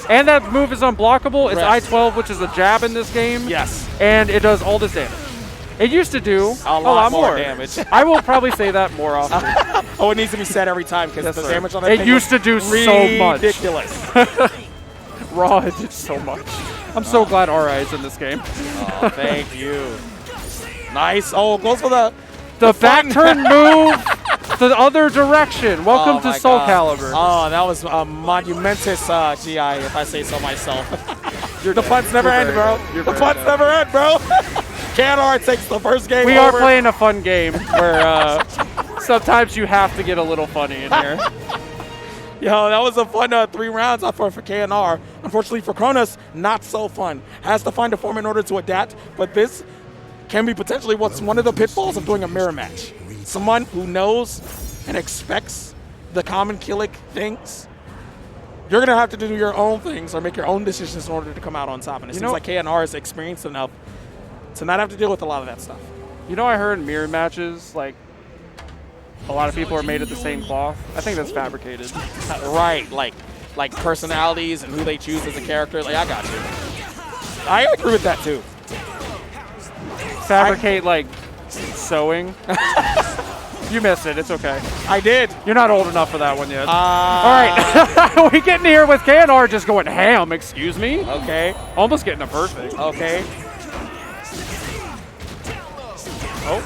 And that move is unblockable. It's
Rest.
I-12, which is a jab in this game.
Yes.
And it does all this damage. It used to do a lot more
damage.
I will probably say that more often.
It needs to be said every time because the damage on that thing
used to do so much.
Ridiculous.
Raw did so much. I'm so glad RI is in this game.
Oh, thank you. Nice. Oh, goes for the
back turn move the other direction. Welcome to SoulCalibur.
Oh, that was a monumentous GI, if I say so myself. The puns never end, bro. The puns never end, bro. KNR takes the first game
We
over.
are playing a fun game where sometimes you have to get a little funny in here.
Yo, that was a fun 3 rounds for KNR. Unfortunately for Kronos, not so fun. Has to find a form in order to adapt, but this can be potentially what's one of the pitfalls of doing a mirror match. Someone who knows and expects the common Kilik things, you're going to have to do your own things or make your own decisions in order to come out on top. And it seems like KNR is experienced enough to not have to deal with a lot of that stuff.
I heard in mirror matches, a lot of people are made of the same cloth. I think that's fabricated.
Right, like personalities and who they choose as a character. I got you. I agree with that too.
Fabricate sewing. You missed it. It's okay.
I did.
You're not old enough for that one yet. All right. We get in here with KNR just going ham. Excuse me.
Okay.
Almost getting a perfect.
Okay.
Oh.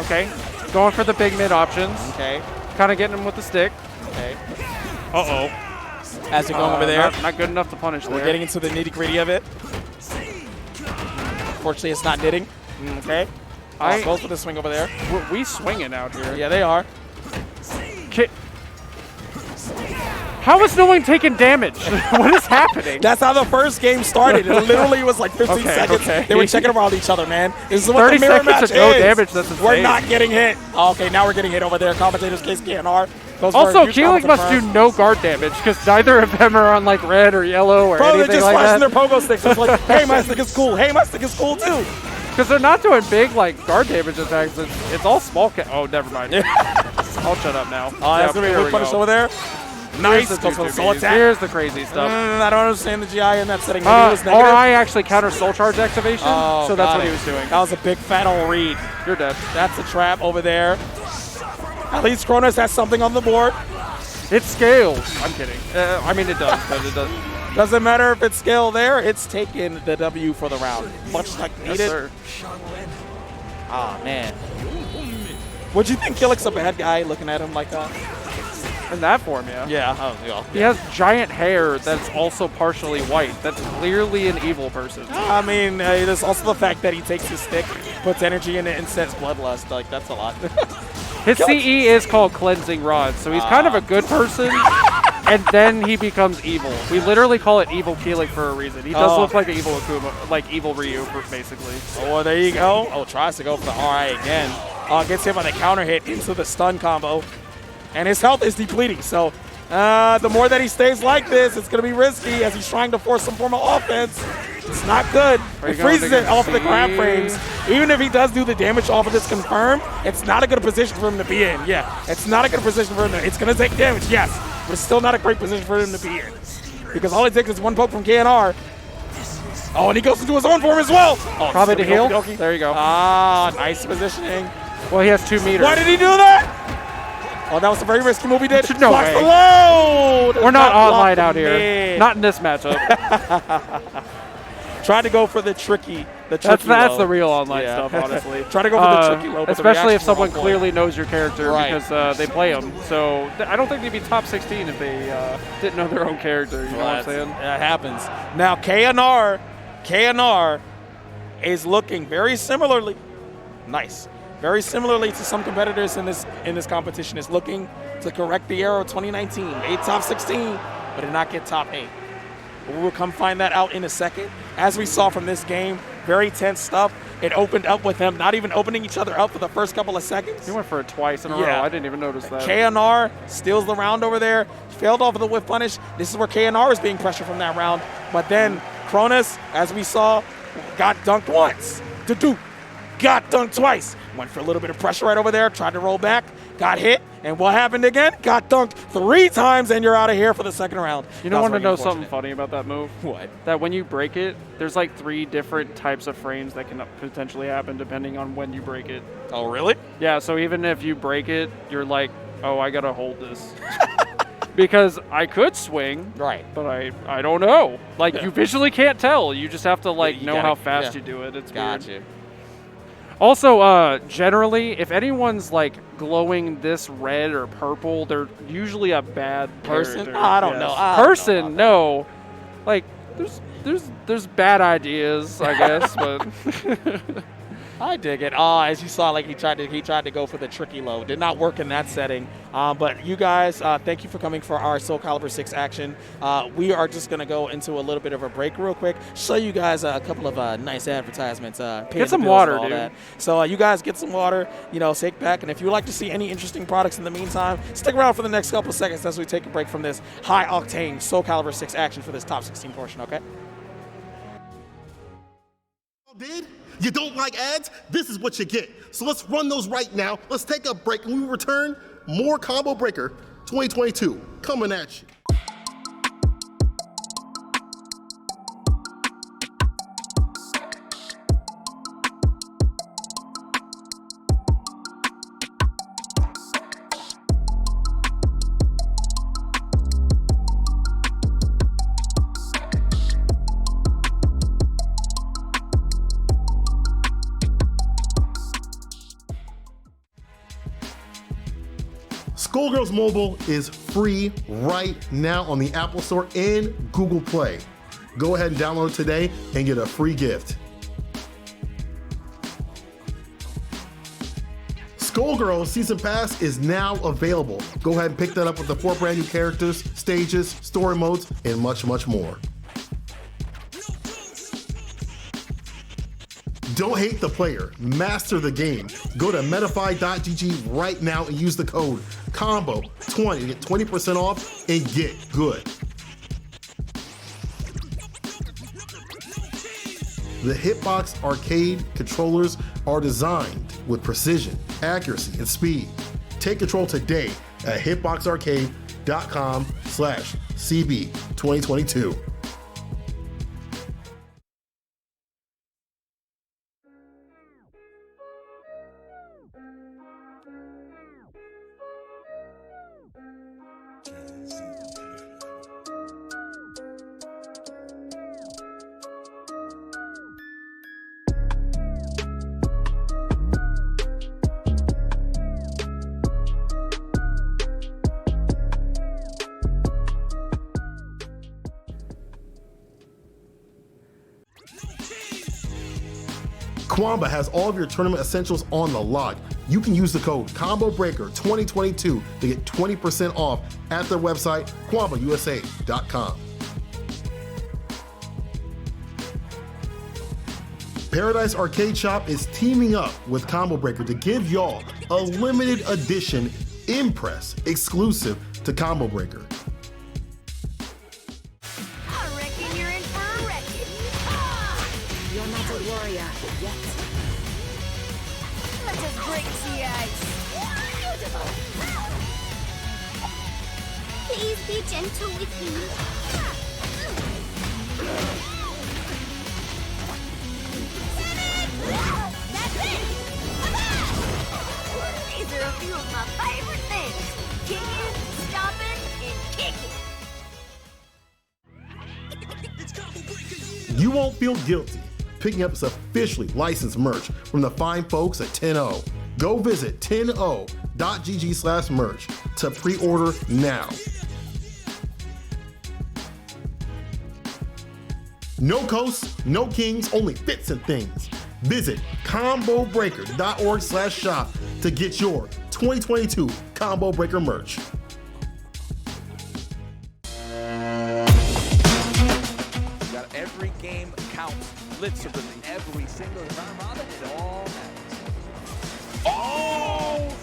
Okay. Going for the big mid options.
Okay.
Kind of getting him with the stick.
Okay.
Uh-oh.
As you're going over there.
Not good enough to punish there.
We're getting into the nitty-gritty of it. Fortunately, it's not knitting. Okay. Goes for the swing over there.
We swinging out here.
Yeah, they are.
How is no one taking damage? What is happening?
That's how the first game started. It literally was like 15 seconds.
Okay.
They were checking around each other, man. This is what
30
the mirror
seconds
match
of no
is.
damage, that's insane.
We're not getting hit. Okay, now we're getting hit over there. Commentator's case KNR.
Also, Kilik must do no guard damage because neither of them are on like red or yellow or
Bro,
anything
they're just
like
flashing
that.
their pogo sticks. It's like, hey, my stick is cool. Hey, my stick is cool too.
Because they're not doing big like guard damage attacks. It's all small. Oh, never mind. I'll shut up now.
Oh, that's going to be a whip punish over there. Nice.
Here's
Goes for the soul attack.
Here's the crazy stuff.
I don't understand the GI in that setting. Maybe it was negative.
RI actually counters soul charge activation, so that's what he was doing.
That was a big fat old read.
You're dead.
That's a trap over there. At least Cronus has something on the board.
It scales. I'm kidding. I mean, it does, but it doesn't.
Doesn't matter if it's scale there. It's taking the W for the round. Much like needed.
Yes, sir.
Ah, man. Would you think Kilik's a bad guy looking at him like that?
In that form, yeah.
Yeah.
He has giant hair that's also partially white. That's clearly an evil person.
I mean, there's also the fact that he takes his stick, puts energy in it, and sets bloodlust. Like, that's a lot.
His CE is called Cleansing Rod, so he's kind of a good person, and then he becomes evil. We literally call it Evil Kilik for a reason. He does look like an evil Akuma, like evil Ryu, basically.
Oh, there you go. Oh, tries to go for the RI again. Gets hit by the counter hit into the stun combo. And his health is depleting, so the more that he stays like this, it's going to be risky as he's trying to force some form of offense. It's not good. It freezes it off of the grab frames. Even if he does do the damage off of this confirm, it's not a good position for him to be in. Yeah, it's not a good position for him to. It's going to take damage, yes, but it's still not a great position for him to be in. Because all it takes is one poke from KNR. Oh, and he goes into his own form as well. Oh,
probably to heal. There you go.
Ah, nice positioning.
Well, he has 2 meters.
Why did he do that? Oh, that was a very risky move he did.
No
Blocks
way.
the load.
We're not online out here. Not in this matchup.
Tried to go for the tricky
That's
low.
the real online stuff, honestly.
Try to go for the tricky low. But
especially if
the
someone
reactions were on
clearly knows your character
Right.
because they play them. So I don't think they'd be top 16 if they didn't know their own character. You know what I'm saying?
That happens. Now KNR is looking very similarly. Nice. Very similarly to some competitors in this competition, is looking to correct the error of 2019. Made top 16, but did not get top 8. We will come find that out in a second. As we saw from this game, very tense stuff. It opened up with them not even opening each other up for the first couple of seconds.
He went for it twice in a row. I didn't even notice that.
KNR steals the round over there. Failed off of the whip punish. This is where KNR is being pressured from that round. But then Cronus, as we saw, got dunked once. Got dunked twice. Went for a little bit of pressure right over there. Tried to roll back. Got hit. And what happened again? Got dunked 3 times, and you're out of here for the second round.
You don't want to know something funny about that move?
What?
That when you break it, there's like 3 different types of frames that can potentially happen depending on when you break it.
Oh, really?
Yeah, so even if you break it, you're like, oh, I got to hold this. Because I could swing,
right?
But I don't know. Like, you visually can't tell. You just have to, like, know how fast you do it. It's weird.
Gotcha.
Also, generally, if anyone's like glowing this red or purple, they're usually a bad
person.
character.
I don't know.
Person, no. Like, there's bad ideas, I guess, but
I dig it. As you saw, like he tried to go for the tricky low. Did not work in that setting. But you guys, thank you for coming for our SoulCalibur 6 action. We are just gonna go into a little bit of a break real quick. Show you guys a couple of nice advertisements.
Get some water, dude.
That. So you guys get some water. You know, sit back, and if you would like to see any interesting products in the meantime, stick around for the next couple of seconds as we take a break from this high octane SoulCalibur 6 action for this top 16 portion. Okay.
Did? You don't like ads? This is what you get. So let's run those right now. Let's take a break, and when we return, more Combo Breaker 2022 coming at you. Skullgirls Mobile is free right now on the Apple Store and Google Play. Go ahead and download it today and get a free gift. Skullgirls Season Pass is now available. Go ahead and pick that up with the 4 brand new characters, stages, story modes, and much, much more. Don't hate the player, master the game. Go to metafy.gg right now and use the code COMBO20 to get 20% off and get good. The Hitbox Arcade controllers are designed with precision, accuracy, and speed. Take control today at hitboxarcade.com/CB2022. Kwamba has all of your tournament essentials on the log. You can use the code ComboBreaker2022 to get 20% off at their website, QuambaUSA.com. Paradise Arcade Shop is teaming up with Combo Breaker to give y'all a limited edition Impress exclusive to Combo Breaker.
I reckon you're in for a wrecking.
You're not a warrior yet.
Let's just break the ice. Beautiful. Please be gentle with me. That's it! These are a few of my favorite things. Kicking, stomping, and kicking.
You won't feel guilty picking up some officially licensed merch from the fine folks at 10O. Go visit 10o.gg/merch to pre-order now. No coasts, no kings, only fits and things. Visit combobreaker.org/shop to get your 2022 Combo Breaker merch.
Got every game counts. Literally every single time on it, it all matters. Oh!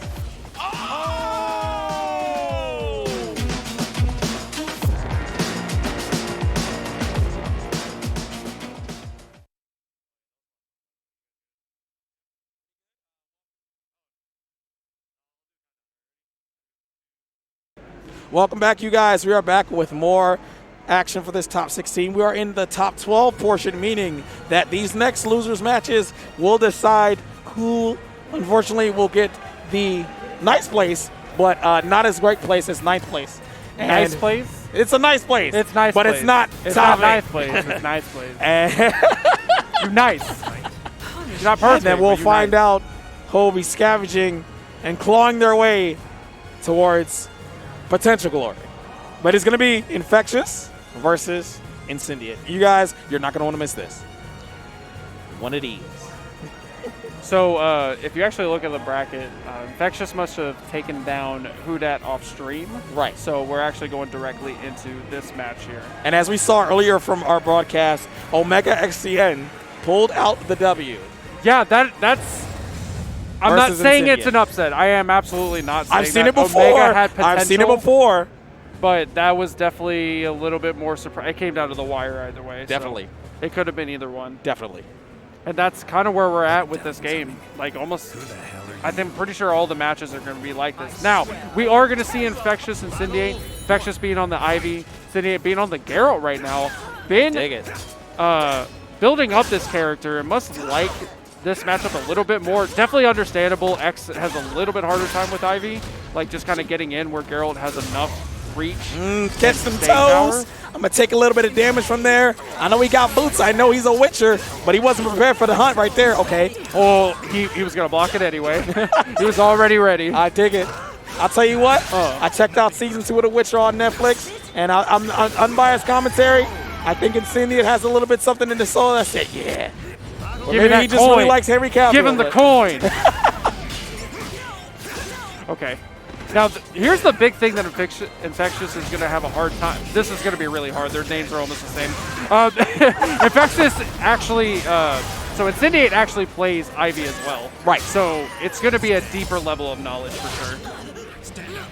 Welcome back, you guys. We are back with more action for this top 16. We are in the top 12 portion, meaning that these next losers matches will decide who, unfortunately, will get the nice place, but not as great place as ninth place. And
Nice place?
It's a nice place.
It's nice
but
place.
it's not
It's
top
not
eight.
nice place. It's nice place.
And
You're nice. You're not perfect.
then we'll
but you're
find
nice.
out who will be scavenging and clawing their way towards potential glory. But it's going to be Infectious versus Incendiate. You guys, you're not going to want to miss this.
One of these.
So if you actually look at the bracket, Infectious must have taken down Whodat off stream.
Right.
So we're actually going directly into this match here.
And as we saw earlier from our broadcast, OmegaXcn pulled out the W.
Yeah, that's. I'm not
Versus
saying
Incendiate.
it's an upset. I am absolutely not saying
I've seen
that.
it before.
Omega had potential,
I've seen it before.
But that was definitely a little bit more surprise. It came down to the wire either way. so
Definitely.
it could have been either one.
Definitely.
And that's kind of where we're at with this game. Like almost, I'm pretty sure all the matches are going to be like this. Now, we are going to see Infectious and Incendiate. Infectious being on the Ivy, Incendiate being on the Geralt right now.
Dig
Been
it.
building up this character and must like this matchup a little bit more. Definitely understandable. X has a little bit harder time with Ivy, like just kind of getting in where Geralt has enough reach.
Catch some
staying power.
toes. I'm going to take a little bit of damage from there. I know he got boots. I know he's a Witcher, but he wasn't prepared for the hunt right there. Okay.
Oh, he was going to block it anyway. He was already ready.
I dig it. I'll tell you what, I checked out season 2 of The Witcher on Netflix, and I'm unbiased commentary. I think Incendiate has a little bit something in the soul that said, yeah. Or
Give me
maybe
that
he just
coin.
really likes Henry Cavill.
Give him the coin. Okay. Now, here's the big thing that Infectious is going to have a hard time. This is going to be really hard. Their names are almost the same. Infectious actually, so Incendiate actually plays Ivy as well.
Right.
So it's going to be a deeper level of knowledge for sure.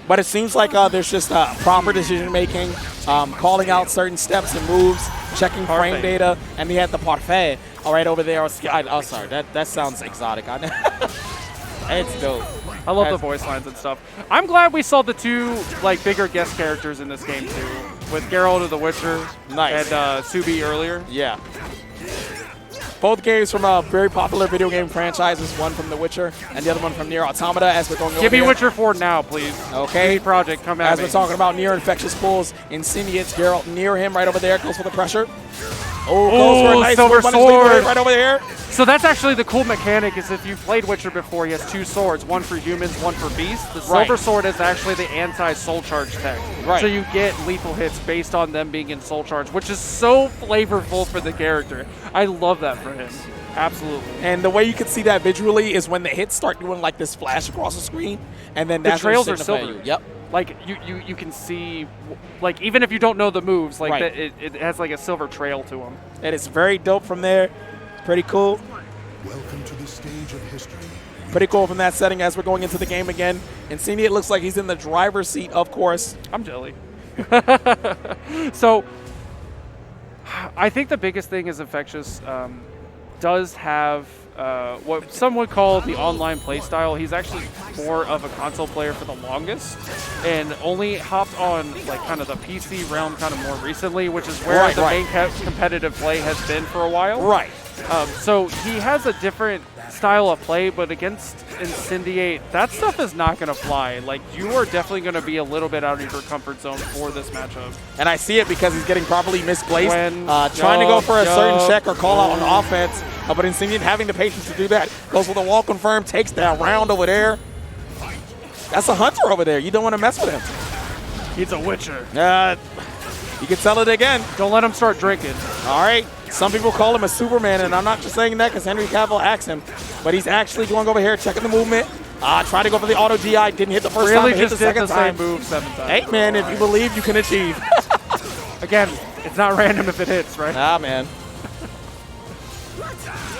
But it seems like there's just proper decision making, calling out certain steps and moves, checking frame data, and he had the parfait right over there. Oh, sorry, that sounds exotic. It's dope.
I love the voice lines and stuff. I'm glad we saw the two like bigger guest characters in this game too, with Geralt of the Witcher
Nice.
and Subi earlier.
Yeah. Both games from very popular video game franchises, one from The Witcher and the other one from Nier Automata, as we're going over
Give me
here.
Witcher 4 now, please.
Okay.
CD Project, come at
As
me.
we're talking about Nier, Infectious pulls Incendiate's Geralt near him right over there, goes for the pressure. Oh, goes for a nice
silver
whip on his
sword.
blade right over there.
So that's actually the cool mechanic is if you've played Witcher before, he has two swords, one for humans, one for beasts. The silver sword is actually the anti-soul charge tech.
Right.
So you get lethal hits based on them being in soul charge, which is so flavorful for the character. I love that for him. Absolutely.
And the way you can see that visually is when the hits start doing like this flash across the screen, and then
The
that's
trails
when
are
it's signifying
silver.
you. Yep.
Like you can see, like even if you don't know the moves, like
Right.
it has like a silver trail to them.
And it's very dope from there. Pretty cool.
Welcome to the stage of history.
Pretty cool from that setting as we're going into the game again. Incendiate looks like he's in the driver's seat, of course.
I'm jelly. So I think the biggest thing is Infectious does have what some would call the online playstyle. He's actually more of a console player for the longest and only hopped on like kind of the PC realm kind of more recently, which is where the main competitive play has been for a while.
Right.
So he has a different style of play, but against Incendiate, that stuff is not going to fly. Like, you are definitely going to be a little bit out of your comfort zone for this matchup.
And I see it because he's getting properly misplaced,
When-
trying to go for a certain
yup,
check or call out on offense, but Incendiate having the patience to do that. Goes with a wall confirm, takes that round over there. That's a hunter over there. You don't want to mess with him.
He's a Witcher.
You can tell it again.
Don't let him start drinking.
All right. Some people call him a Superman, and I'm not just saying that because Henry Cavill asked him, but he's actually going over here, checking the movement. Trying to go for the auto GI, didn't hit the first time,
Really
but hit
just
the
did
second
the
time.
same move 7 times.
Hey, man, if you believe, you can achieve.
Again, it's not random if it hits, right?
Nah, man.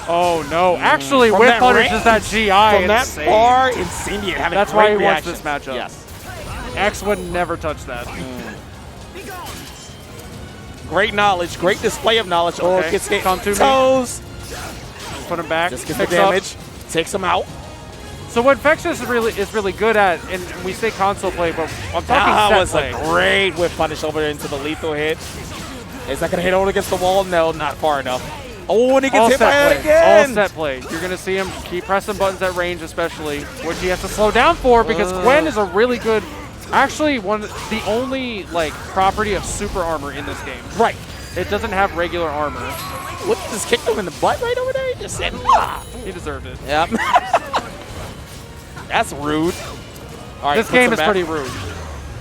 Oh, no. Actually,
From
Whip
that
punishes
range,
that GI.
From that
insane.
far, Incendiate having
That's
great
why he wants
reactions.
this matchup.
Yes.
X would never touch that.
Great knowledge, great display of knowledge. Oh,
Okay,
gets hit.
come to me.
Toes.
Put him back.
Just gets the
picks up.
damage. Takes him out.
So what Infectious is really good at, and we say console play, but I'm talking
That
set
was
play.
a great whip punish over into the lethal hit. Is that going to hit over against the wall? No, not far enough. Oh, and he gets
All
hit by
set
it
play.
again.
All set play. You're going to see him keep pressing buttons at range, especially, which he has to slow down for because Gwen is a really good, actually the only like property of super armor in this game.
Right.
It doesn't have regular armor.
What, just kicked him in the butt right over there? He just said, ah.
He deserved it.
Yep. That's rude. All right,
This
puts
game
him
is
back.
pretty rude.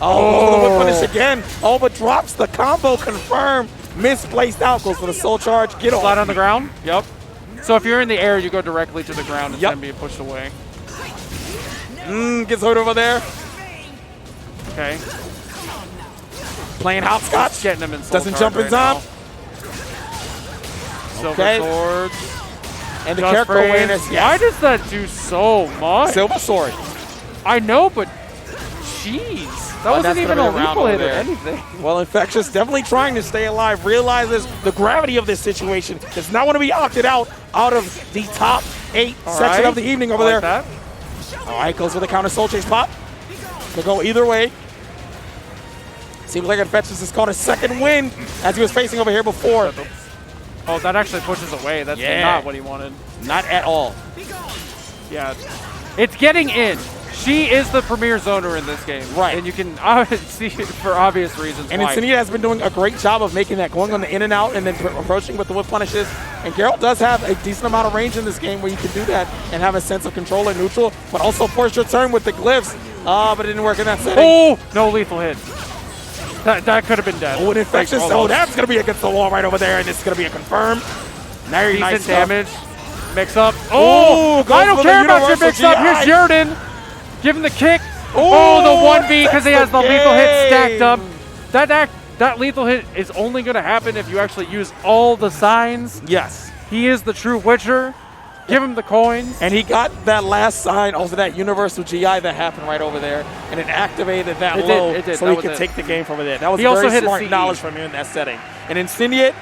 Oh, the whip punish again. Oh, but drops the combo confirmed. Misplaced out, goes for the soul charge. Get
Flat
off.
on the ground? Yep. So if you're in the air, you go directly to the ground instead
Yep.
of being pushed away.
Gets hurt over there.
Okay.
Playing hopscotch.
Getting him in soul
Doesn't
charge
jump in
right
time.
now. Silver
Okay.
sword.
And the
Just
character
frames.
awareness.
Why
Yes.
does that do so much?
Silver sword.
I know, but jeez. That
Well,
wasn't
that's
even
gonna
a
be a round
lethal hit
over
or
there.
anything.
Well, Infectious definitely trying to stay alive. Realizes the gravity of this situation. Does not want to be opted out of the top 8
All
section
right.
of the evening over
I
there.
like that.
All right, goes for the counter soul chase pop. Could go either way. Seems like Infectious has caught a second win as he was facing over here before.
Oh, that actually pushes away. That's
Yeah.
not what he wanted.
Not at all.
Yeah. It's getting in. She is the premier zoner in this game.
Right.
And you can see it for obvious reasons
And
why.
Incendiate has been doing a great job of making that, going on the in and out and then approaching with the whip punishes. And Geralt does have a decent amount of range in this game where you can do that and have a sense of control and neutral, but also force your turn with the glyphs. But it didn't work in that setting.
Oh, no lethal hit. That could have been dead.
Oh, an Infectious. Oh, that's going to be against the wall right over there, and it's going to be a confirm. Very nice
Decent
stuff.
damage. Mix up. Oh,
Ooh,
I don't
goes for
care
the
about your mix up. Here's
GI.
Jordan. Give him the kick. Oh, the 1v because he has the lethal hit stacked up. That lethal hit is only going to happen if you actually use all the signs.
Yes.
He is the true Witcher. Give him the coins.
And he got that last sign, also that universal GI that happened right over there, and it activated that low
it did.
so
That
he
was
could
it.
take the game from there. That was
He also
very
hit a
smart
CE.
knowledge from him in that setting. And Incendiate,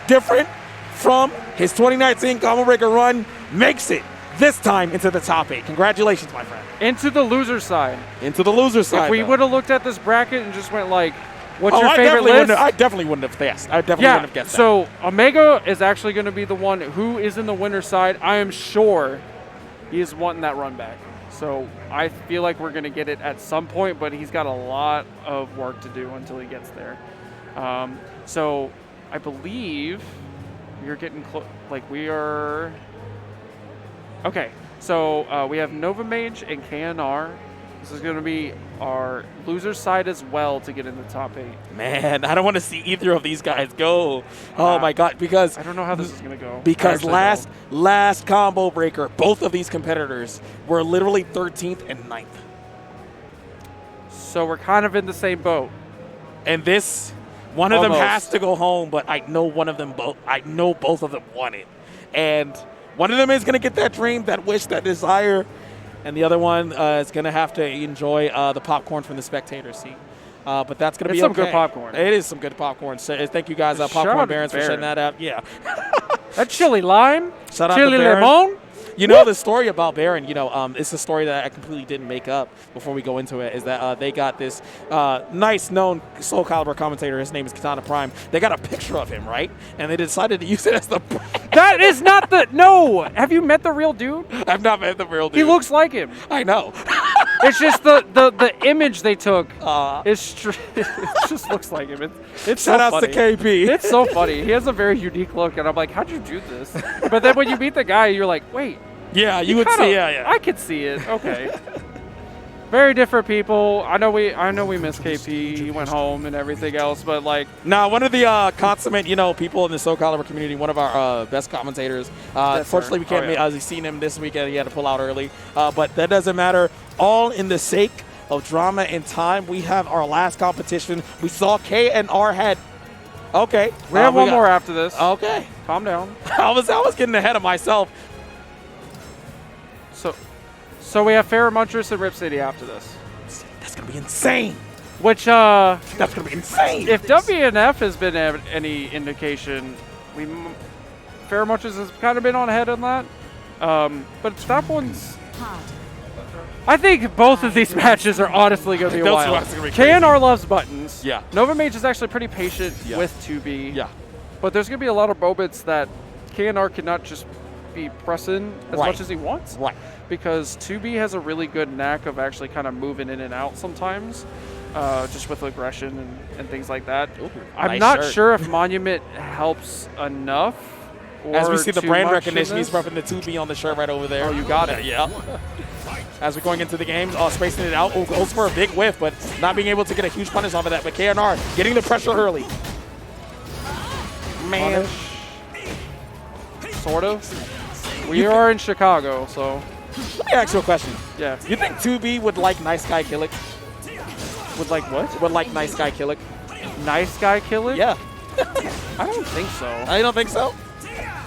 different from his 2019 Combo Breaker run, makes it this time into the top 8. Congratulations, my friend.
Into the loser side.
Into the loser side.
If we
though.
would have looked at this bracket and just went like, what's
Oh,
your favorite list?
I definitely wouldn't have guessed. I definitely wouldn't have guessed that.
So Omega is actually going to be the one who is in the winner's side. I am sure he is wanting that run back. So I feel like we're going to get it at some point, but he's got a lot of work to do until he gets there. So I believe you're getting close. Like we are. Okay, so we have NovaMage and KNR. This is going to be our loser side as well to get in the top 8.
Man, I don't want to see either of these guys go. Oh my God, because
I don't know how this is going to go.
Because
I actually
last combo breaker, both of these competitors were literally 13th and 9th.
So we're kind of in the same boat.
And this, one of them
Almost.
has to go home, but I know one of them both. I know both of them want it, and one of them is gonna get that dream, that wish, that desire, and the other one is gonna have to enjoy the popcorn from the spectator seat. But that's gonna be
some
okay.
good popcorn.
It is some good popcorn. So thank you guys,
Shout
Popcorn
out to
Barons, for
Baron.
setting that up. Yeah.
That chili lime,
Shout out to
chili
Baron.
lemon.
You know, the story about Baron, it's a story that I completely didn't make up before we go into it, is that they got this nice known SoulCalibur commentator. His name is Katana Prime. They got a picture of him, right? And they decided to use it as the brand.
That is not the, no. Have you met the real dude?
I've not met the real dude.
He looks like him.
I know.
It's just the image they took. It just looks like him. It's so
Shout outs
funny.
to KP.
It's so funny. He has a very unique look, and I'm like, how'd you do this? But then when you meet the guy, you're like, wait.
Yeah, you would
kinda-
see. Yeah.
I could see it. Okay. Very different people. I know we miss KP. He went home and everything else, but like.
Now, one of the consummate, people in the SoulCalibur community, one of our best commentators. Fortunately, we can't meet. Seen him this weekend. He had to pull out early, but that doesn't matter. All in the sake of drama and time. We have our last competition. We saw K and R had. Okay.
We have one more after this.
Okay.
Calm down.
I was getting ahead of myself.
So we have Farrah Muntress and Rip City after this.
That's gonna be insane.
Which
That's gonna be insane.
if WNF has been any indication, Farrah Muntress has kind of been on ahead on that. But that one's. I think both of these matches are honestly going to be
Those
wild.
matches are gonna be crazy.
KNR loves buttons.
Yeah.
NovaMage is actually pretty patient with 2B.
Yeah.
But there's going to be a lot of moments that KNR cannot just be pressing as much as he wants.
Right.
Because 2B has a really good knack of actually kind of moving in and out sometimes, just with aggression and things like that.
Ooh,
I'm
nice
not
shirt.
sure if Monument helps enough.
As we
or
see the
too
brand
much
recognition,
in
he's
this.
repping the 2B on the shirt right over there.
Oh, you got it.
Yeah. As we're going into the game, spacing it out. Goes for a big whiff, but not being able to get a huge punish off of that. But KNR getting the pressure early. Man.
Sort of. We are in Chicago, so
Let me ask you a question.
yeah.
You think 2B would like Nice Guy Kilik?
Would like what?
Would like Nice Guy Kilik?
Nice guy killer?
Yeah.
I don't think so.
I don't think so.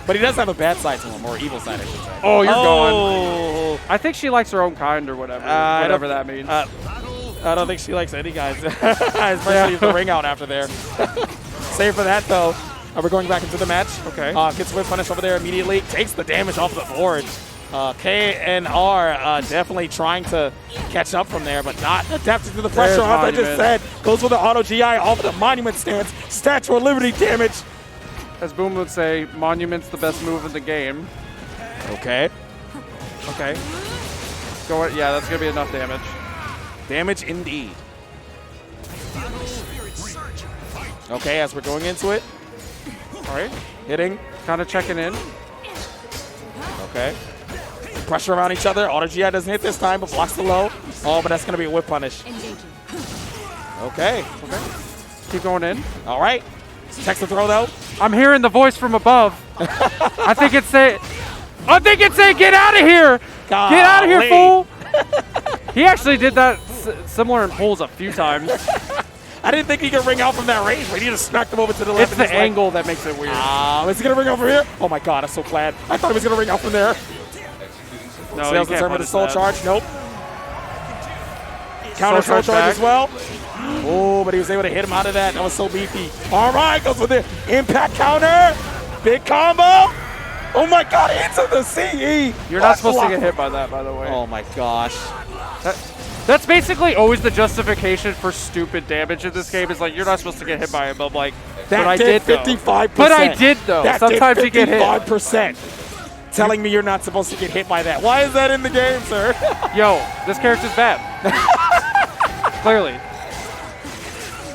But he does have a bad side to him, or evil side, I should say.
Oh, you're gone.
Oh.
I think she likes her own kind or whatever. Whatever that means.
I don't think she likes any guys, especially the ring out after there. Save for that, though. We're going back into the match.
Okay.
Gets whip punish over there immediately. Takes the damage off the board. K and R definitely trying to catch up from there, but not adapting to the pressure.
There's
As I just
Monument.
said, goes with the auto GI off of the Monument stance. Statue of Liberty damage.
As Boom would say, Monument's the best move in the game.
Okay.
Okay. Go. Yeah, that's gonna be enough damage.
Damage indeed. Okay, as we're going into it.
All right.
Hitting.
Kind of checking in.
Okay. Pressure around each other. Auto GI doesn't hit this time, but blocks the low. Oh, but that's going to be a whip punish. Okay.
Keep going in.
All right. Text the throw, though.
I'm hearing the voice from above. I think it's saying, get out of here. Get out of here, fool. He actually did that similar in pools a few times.
I didn't think he could ring out from that range, but he just smacked him over to the left.
It's the angle that makes it weird.
Is he going to ring over here? Oh, my God. I'm so glad. I thought he was going to ring out from there.
No,
Sales
you can't
determined the
punish
soul
that.
charge. Nope. Counter soul charge as well. Oh, but he was able to hit him out of that. That was so beefy. All right, goes with the impact counter. Big combo. Oh my God, into the CE.
You're not supposed to get hit by that, by the way.
Oh my gosh.
That's basically always the justification for stupid damage in this game. Is like, you're not supposed to get hit by it, but I'm like,
That
but I
did
did
55%.
But I did though.
That
Sometimes
did
you get hit.
55%. Telling me you're not supposed to get hit by that. Why is that in the game, sir?
Yo, this character's bad. Clearly.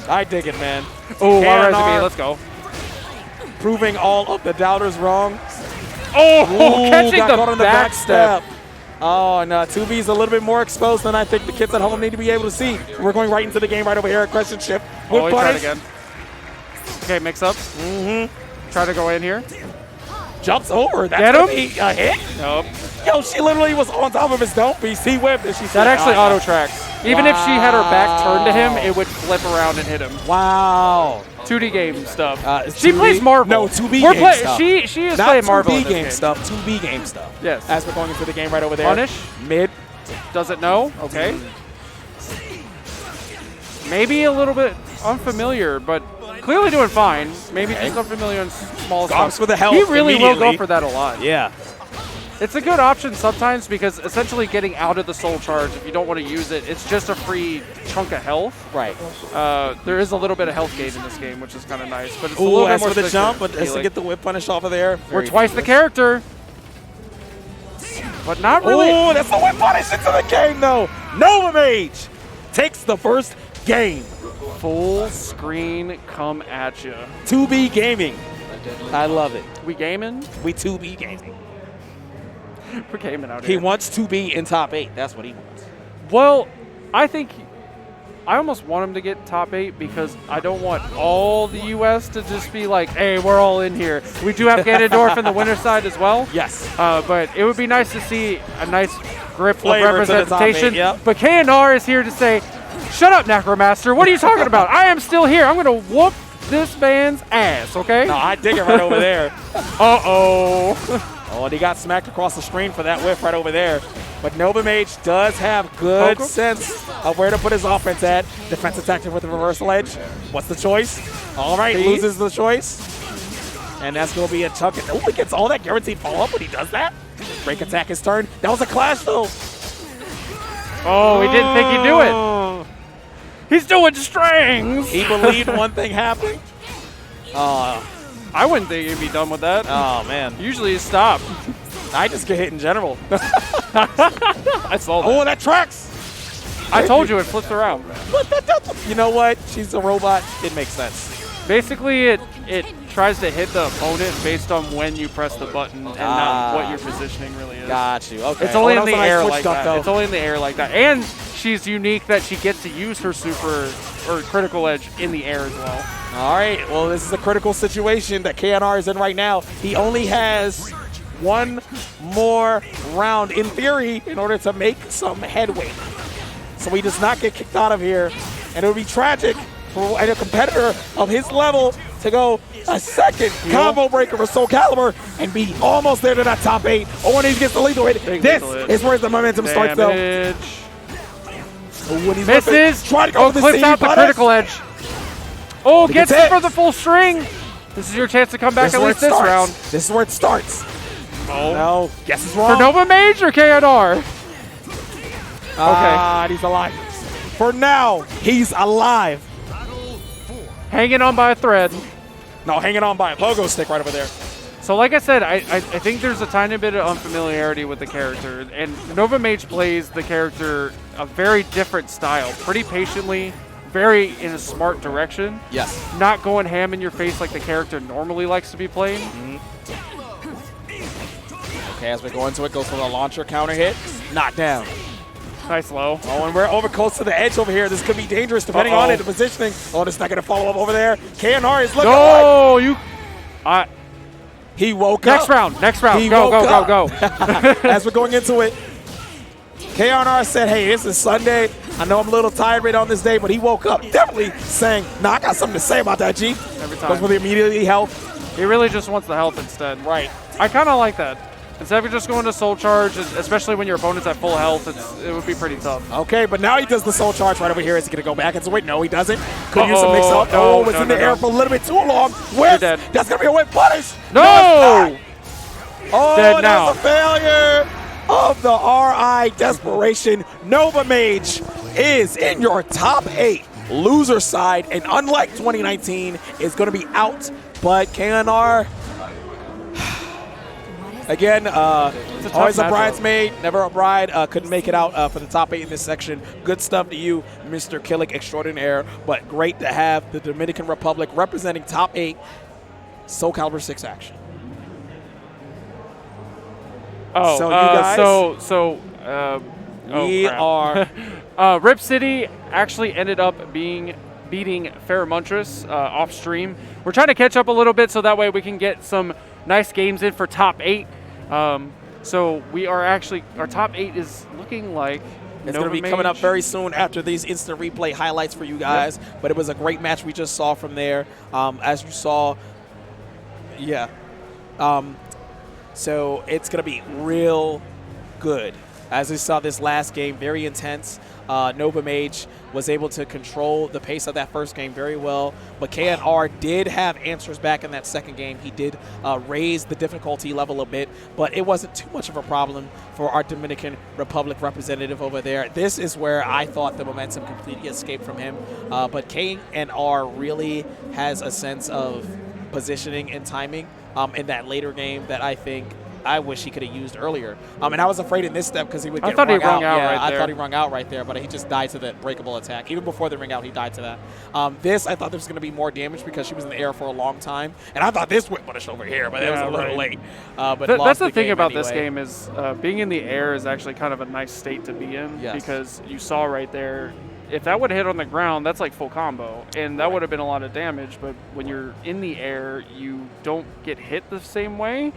I dig it, man.
Oh,
KNR
RSB, let's go.
Proving all of the doubters wrong.
Oh, catching
got
the
caught on
back step.
Oh, and 2B's a little bit more exposed than I think the kids at home need to be able to see. We're going right into the game right over here. Question shift.
Oh, he tried
punish.
again. Okay, mix up. Try to go in here.
Jumps over. That's
Get him?
gonna be a hit.
Nope.
Yo, she literally was on top of his dome piece. He whipped and she said,
That actually
"Ah,
auto tracks. Even if she had her back turned to him, it would flip around and hit him.
Wow.
2D game stuff.
It's
She
2B?
plays Marvel.
No, 2B
We're
game stuff.
She is
Not
playing Marvel
2B
in this
game
game.
stuff. 2B game stuff.
Yes.
As we're going into the game right over there.
Punish.
Mid.
Doesn't know. Okay. Maybe a little bit unfamiliar, but clearly doing fine. Maybe just unfamiliar in small
Gops
stuff.
for the health
He really will go
immediately.
for that a lot.
Yeah.
It's a good option sometimes because essentially getting out of the soul charge, if you don't want to use it, it's just a free chunk of health.
Right.
There is a little bit of health gain in this game, which is kind of nice. But it's a
Ooh,
little bit
as
more
for the
strict
jump,
than
but as to
Kilik.
get the whip punish off of there.
We're
very
twice the
foolish.
character. But not really.
Oh, that's the whip punish into the game, though. NovaMage takes the first game.
Full screen come at you.
2B gaming. I love it.
We gaming?
We 2B gaming.
We're gaming out
He
here.
wants to be in top 8. That's what he wants.
Well, I think I almost want him to get top 8 because I don't want all the U.S. to just be like, hey, we're all in here. We do have Ganondeurf in the winner's side as well.
Yes.
But it would be nice to see a nice grip
Flavor
of
to the top
representation.
8, yep.
But KNR is here to say, shut up, Necromaster. What are you talking about? I am still here. I'm going to whoop this man's ass, okay?
No, I dig it right over there.
Uh-oh.
Oh, and he got smacked across the screen for that whiff right over there. But NovaMage does have good sense of where to put his offense at. Defensive tactic with the reversal edge. What's the choice? All right, loses the choice. And that's going to be a chunk. Oh, he gets all that guaranteed follow-up when he does that. Break attack his turn. That was a clash, though.
Oh, he didn't think he'd do it. He's doing strings.
He believed one thing happened.
I wouldn't think he'd be done with that.
Oh, man.
Usually you stop.
I just get hit in general.
I saw that.
Oh, that tracks.
I told you it flips around.
You know what? She's a robot. It makes sense.
Basically, it tries to hit the opponent based on when you press the button and not what your positioning really is.
Got you. Okay.
It's only
that
in
was
the
a nice
air
switch
like
duck,
that.
though.
It's only in the air like that. And she's unique that she gets to use her super or critical edge in the air as well.
All right. Well, this is a critical situation that KNR is in right now. He only has one more round, in theory, in order to make some headway. So he does not get kicked out of here. And it would be tragic for a competitor of his level to go a second combo breaker for SoulCalibur and be almost there to that top 8. Oh, when he gets the lethal hit. This is where the momentum starts, though.
Damage.
Oh, when he's
Misses.
trying to go
Oh,
for the
clips
CE
out the
punish.
critical edge. Oh,
He
gets
gets
it
hit.
for the full string. This is your chance to come back
This is
at
where
least
it
this
starts.
round.
This is where it starts.
Oh.
No, guess it's
For
wrong.
NovaMage or KNR?
Ah, and he's alive. For now, he's alive.
Hanging on by a thread.
No, hanging on by a pogo stick right over there.
So like I said, I think there's a tiny bit of unfamiliarity with the character, and NovaMage plays the character a very different style, pretty patiently, very in a smart direction.
Yes.
Not going ham in your face like the character normally likes to be playing.
Okay, as we go into it, goes for the launcher counter hit. Knocked down.
Nice low.
Oh, and we're over close to the edge over here. This could be dangerous depending on it, the positioning. Oh, it's not going to follow up over there. KNR is looking
No, you.
He woke up.
Next round.
He
Go,
woke
go,
up.
go, go.
As we're going into it, KNR said, hey, this is Sunday. I know I'm a little tired right on this day, but he woke up definitely saying, nah, I got something to say about that, G.
Every time.
Goes for the immediately health.
He really just wants the health instead.
Right.
I kind of like that. Instead of just going to soul charge, especially when your opponent's at full health, it would be pretty tough.
Okay, but now he does the soul charge right over here. Is he going to go back into it? No, he doesn't. Could use a mix-up.
No,
was in the air for a little bit too long. Whiff.
Dead.
That's going to be a whip punish.
No!
Oh,
Dead now.
that's a failure of the RI Desperation. NovaMage is in your top 8 loser side, and unlike 2019, is going to be out. But KNR, again, always a bridesmaid, never a bride. Couldn't make it out for the top 8 in this section. Good stuff to you, Mr. Kilik Extraordinaire, but great to have the Dominican Republic representing top 8 SoulCalibur 6 action.
Oh,
So you guys, we are
Rip City actually ended up beating Ferromuntris off stream. We're trying to catch up a little bit so that way we can get some nice games in for top 8. So we are actually, our top 8 is looking like
it's going to be coming up very soon after these instant replay highlights for you guys. Yep. But it was a great match we just saw from there. As you saw, so it's going to be real good. As we saw this last game, very intense. NovaMage was able to control the pace of that first game very well, but KNR did have answers back in that second game. He did raise the difficulty level a bit, but it wasn't too much of a problem for our Dominican Republic representative over there. This is where I thought the momentum completely escaped from him, but KNR really has a sense of positioning and timing in that later game that I wish he could have used earlier. And I was afraid in this step because he would get
rung out.
I thought he rung out right there, but he just died to the breakable attack. Even before the ring out, he died to that. I thought there was going to be more damage because she was in the air for a long time. And I thought this whip punished over here, but it was a little late. But
that's the thing about this game is being in the air is actually kind of a nice state to be in because you saw right there, if that would have hit on the ground, that's like full combo. And that would have been a lot of damage. But when you're in the air, you don't get hit the same way.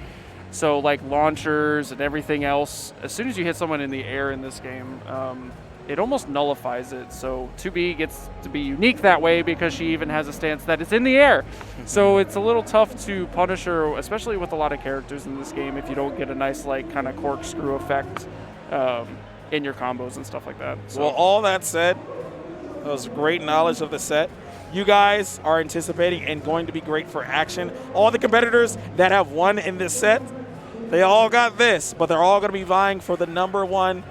So like launchers and everything else, as soon as you hit someone in the air in this game, it almost nullifies it. So 2B gets to be unique that way because she even has a stance that is in the air. So it's a little tough to punish her, especially with a lot of characters in this game, if you don't get a nice like kind of corkscrew effect in your combos and stuff like that. So.
Well, all that said, that was great knowledge of the set. You guys are anticipating and going to be great for action. All the competitors that have won in this set, they all got this, but they're all going to be vying for the #1,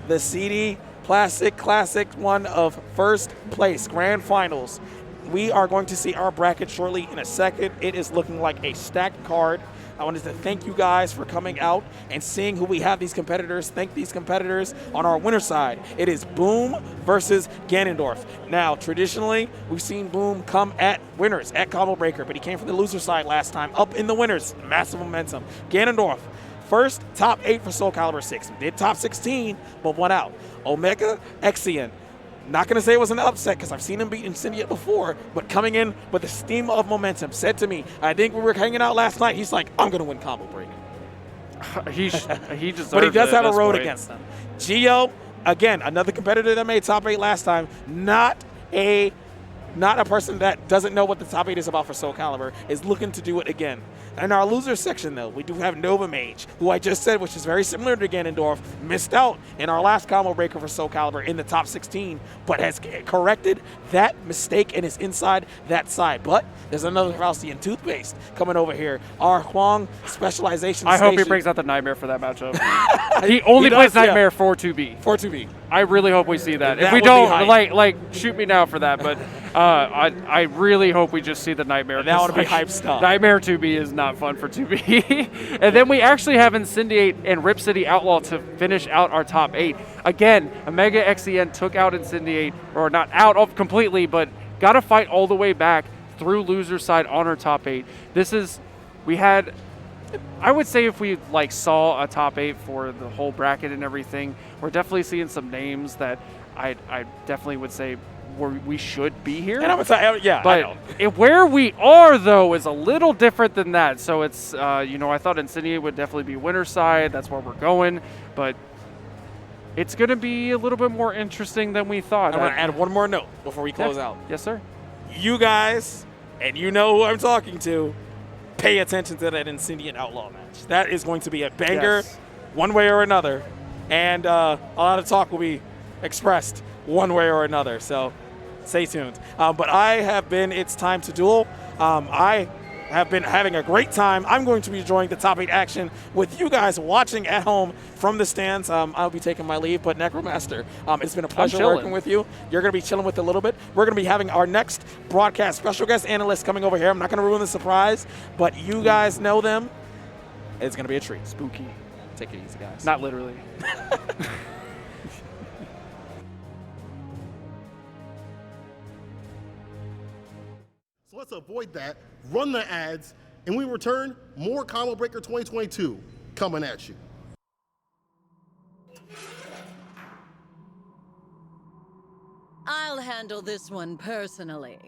the CD Plastic Classic one of first place, Grand Finals. We are going to see our bracket shortly in a second. It is looking like a stacked card. I wanted to thank you guys for coming out and seeing who we have these competitors. Thank these competitors on our winner side. It is Boom versus Ganondeurf. Now, traditionally, we've seen Boom come at winners, at Combo Breaker, but he came from the loser side last time, up in the winners. Massive momentum. Ganondeurf, first top 8 for SoulCalibur 6. Did top 16, but won out. OmegaXcn. Not going to say it was an upset because I've seen him beat Incendiate before, but coming in with the steam of momentum, said to me, I think we were hanging out last night, he's like, I'm going to win Combo Break.
he deserves
But he does have a road
point.
against them. Gio, again, another competitor that made top 8 last time, not a person that doesn't know what the top 8 is about for SoulCalibur, is looking to do it again. In our loser section, though, we do have NovaMage, who I just said, which is very similar to Ganondeurf, missed out in our last combo breaker for SoulCalibur in the top 16, but has corrected that mistake and is inside that side. But there's another Faustian Toothpaste coming over here. Our Hwang specialization
I
station.
hope he brings out the Nightmare for that matchup. He only plays Nightmare for 2B.
For 2B.
I really hope we see that.
That
If we
would be
don't,
hype.
like shoot me now for that. But I really hope we just see the Nightmare.
That would be
Like,
hype stuff.
Nightmare 2B is not fun for 2B. And then we actually have Incendiate and RipCityOutlaw to finish out our top 8. Again, OmegaXcn took out Incendiate, or not out of completely, but got to fight all the way back through loser side on our top 8. We had, I would say if we like saw a top 8 for the whole bracket and everything, we're definitely seeing some names that I definitely would say we should be here.
And I would say, yeah, I know.
But where we are, though, is a little different than that. So it's, I thought Incendiate would definitely be winner side. That's where we're going. But it's going to be a little bit more interesting than we thought.
I'm going to add one more note before we close out.
Yes, sir.
You guys, and you know who I'm talking to, pay attention to that Incendiate Outlaw match. That is going to be a banger,
Yes.
one way or another. And a lot of talk will be expressed one way or another. So stay tuned. But I have been It's Time to Duel. I have been having a great time. I'm going to be enjoying the top 8 action with you guys watching at home from the stands. I'll be taking my leave, but Necromaster, it's been a pleasure
chilling.
working with you. You're going to be chilling with a little bit. We're going to be having our next broadcast special guest analyst coming over here. I'm not going to ruin the surprise, but you guys know them. It's going to be a treat.
Spooky.
Take it easy, guys.
Not literally.
So let's avoid that, run the ads, and we return more Combo Breaker 2022 coming at you.
I'll handle this one personally.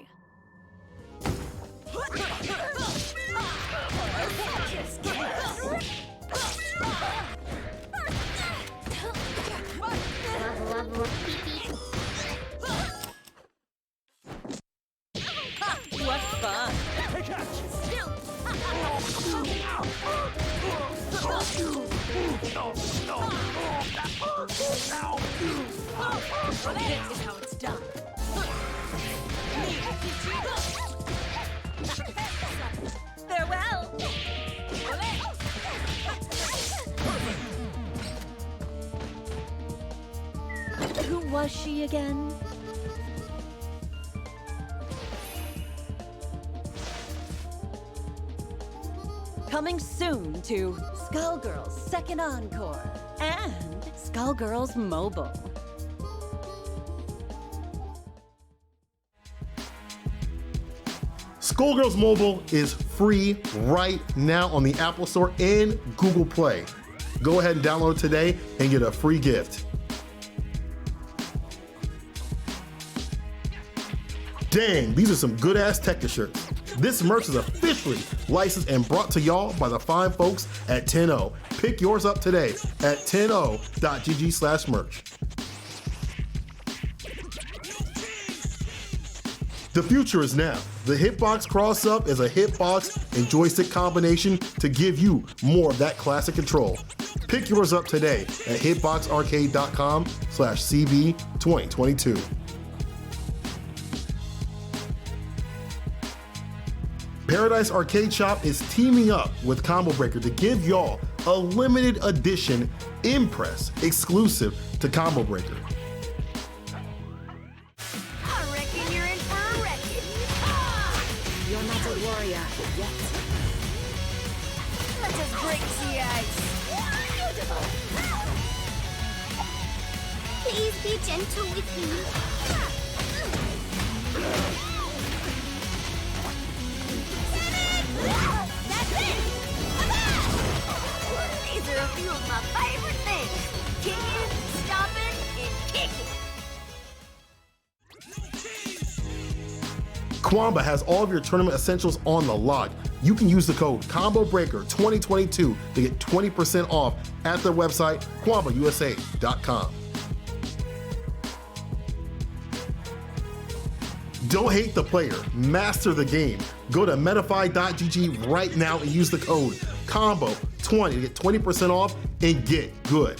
What fun! This is how it's done. Farewell! Who was she again? Coming soon to Skullgirls Second Encore and Skullgirls Mobile.
Skullgirls Mobile is free right now on the Apple Store and Google Play. Go ahead and download it today and get a free gift. Dang, these are some good ass Tekka shirts. This merch is officially licensed and brought to y'all by the fine folks at 10O. Pick yours up today at 10o.gg/merch. The future is now. The Hitbox Cross-Up is a hitbox and joystick combination to give you more of that classic control. Pick yours up today at hitboxarcade.com/CB2022. Paradise Arcade Shop is teaming up with Combo Breaker to give y'all a limited edition Impress exclusive to Combo Breaker.
I reckon you're in for a wrecking.
You're not a warrior yet.
Let us break the ice. Please be gentle with me. That's it! These are a few of my favorite things. Kicking, stomping, and kicking.
Kwamba has all of your tournament essentials on the lot. You can use the code ComboBreaker2022 to get 20% off at their website, QuambaUSA.com. Don't hate the player, master the game. Go to Metafy.gg right now and use the code COMBO20 to get 20% off and get good.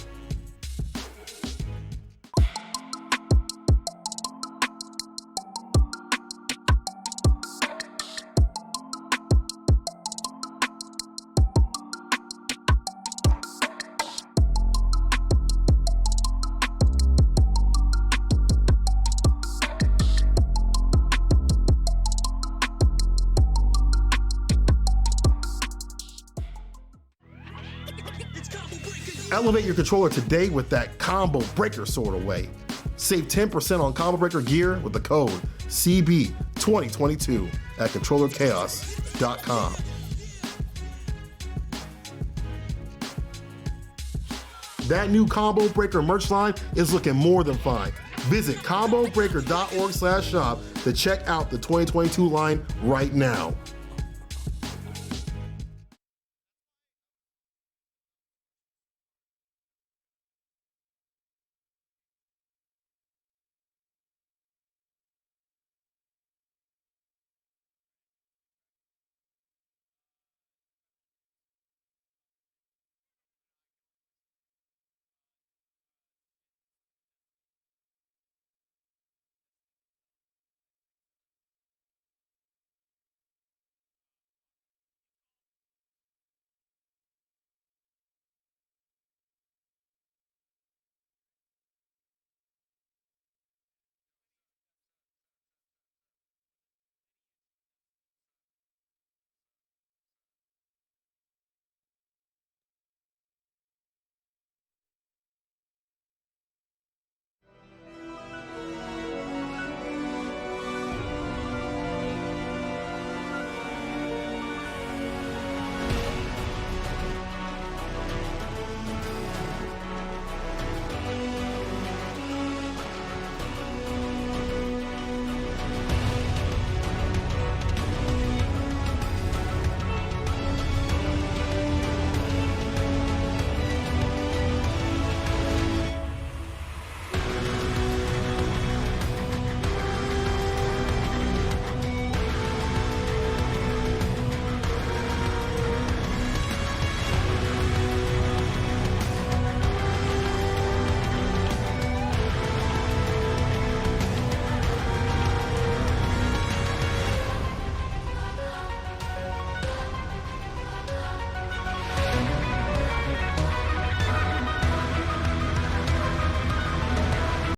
Elevate your controller today with that Combo Breaker sort of way. Save 10% on Combo Breaker gear with the code CB2022 at controllerchaos.com. That new Combo Breaker merch line is looking more than fine. Visit combobreaker.org/shop to check out the 2022 line right now.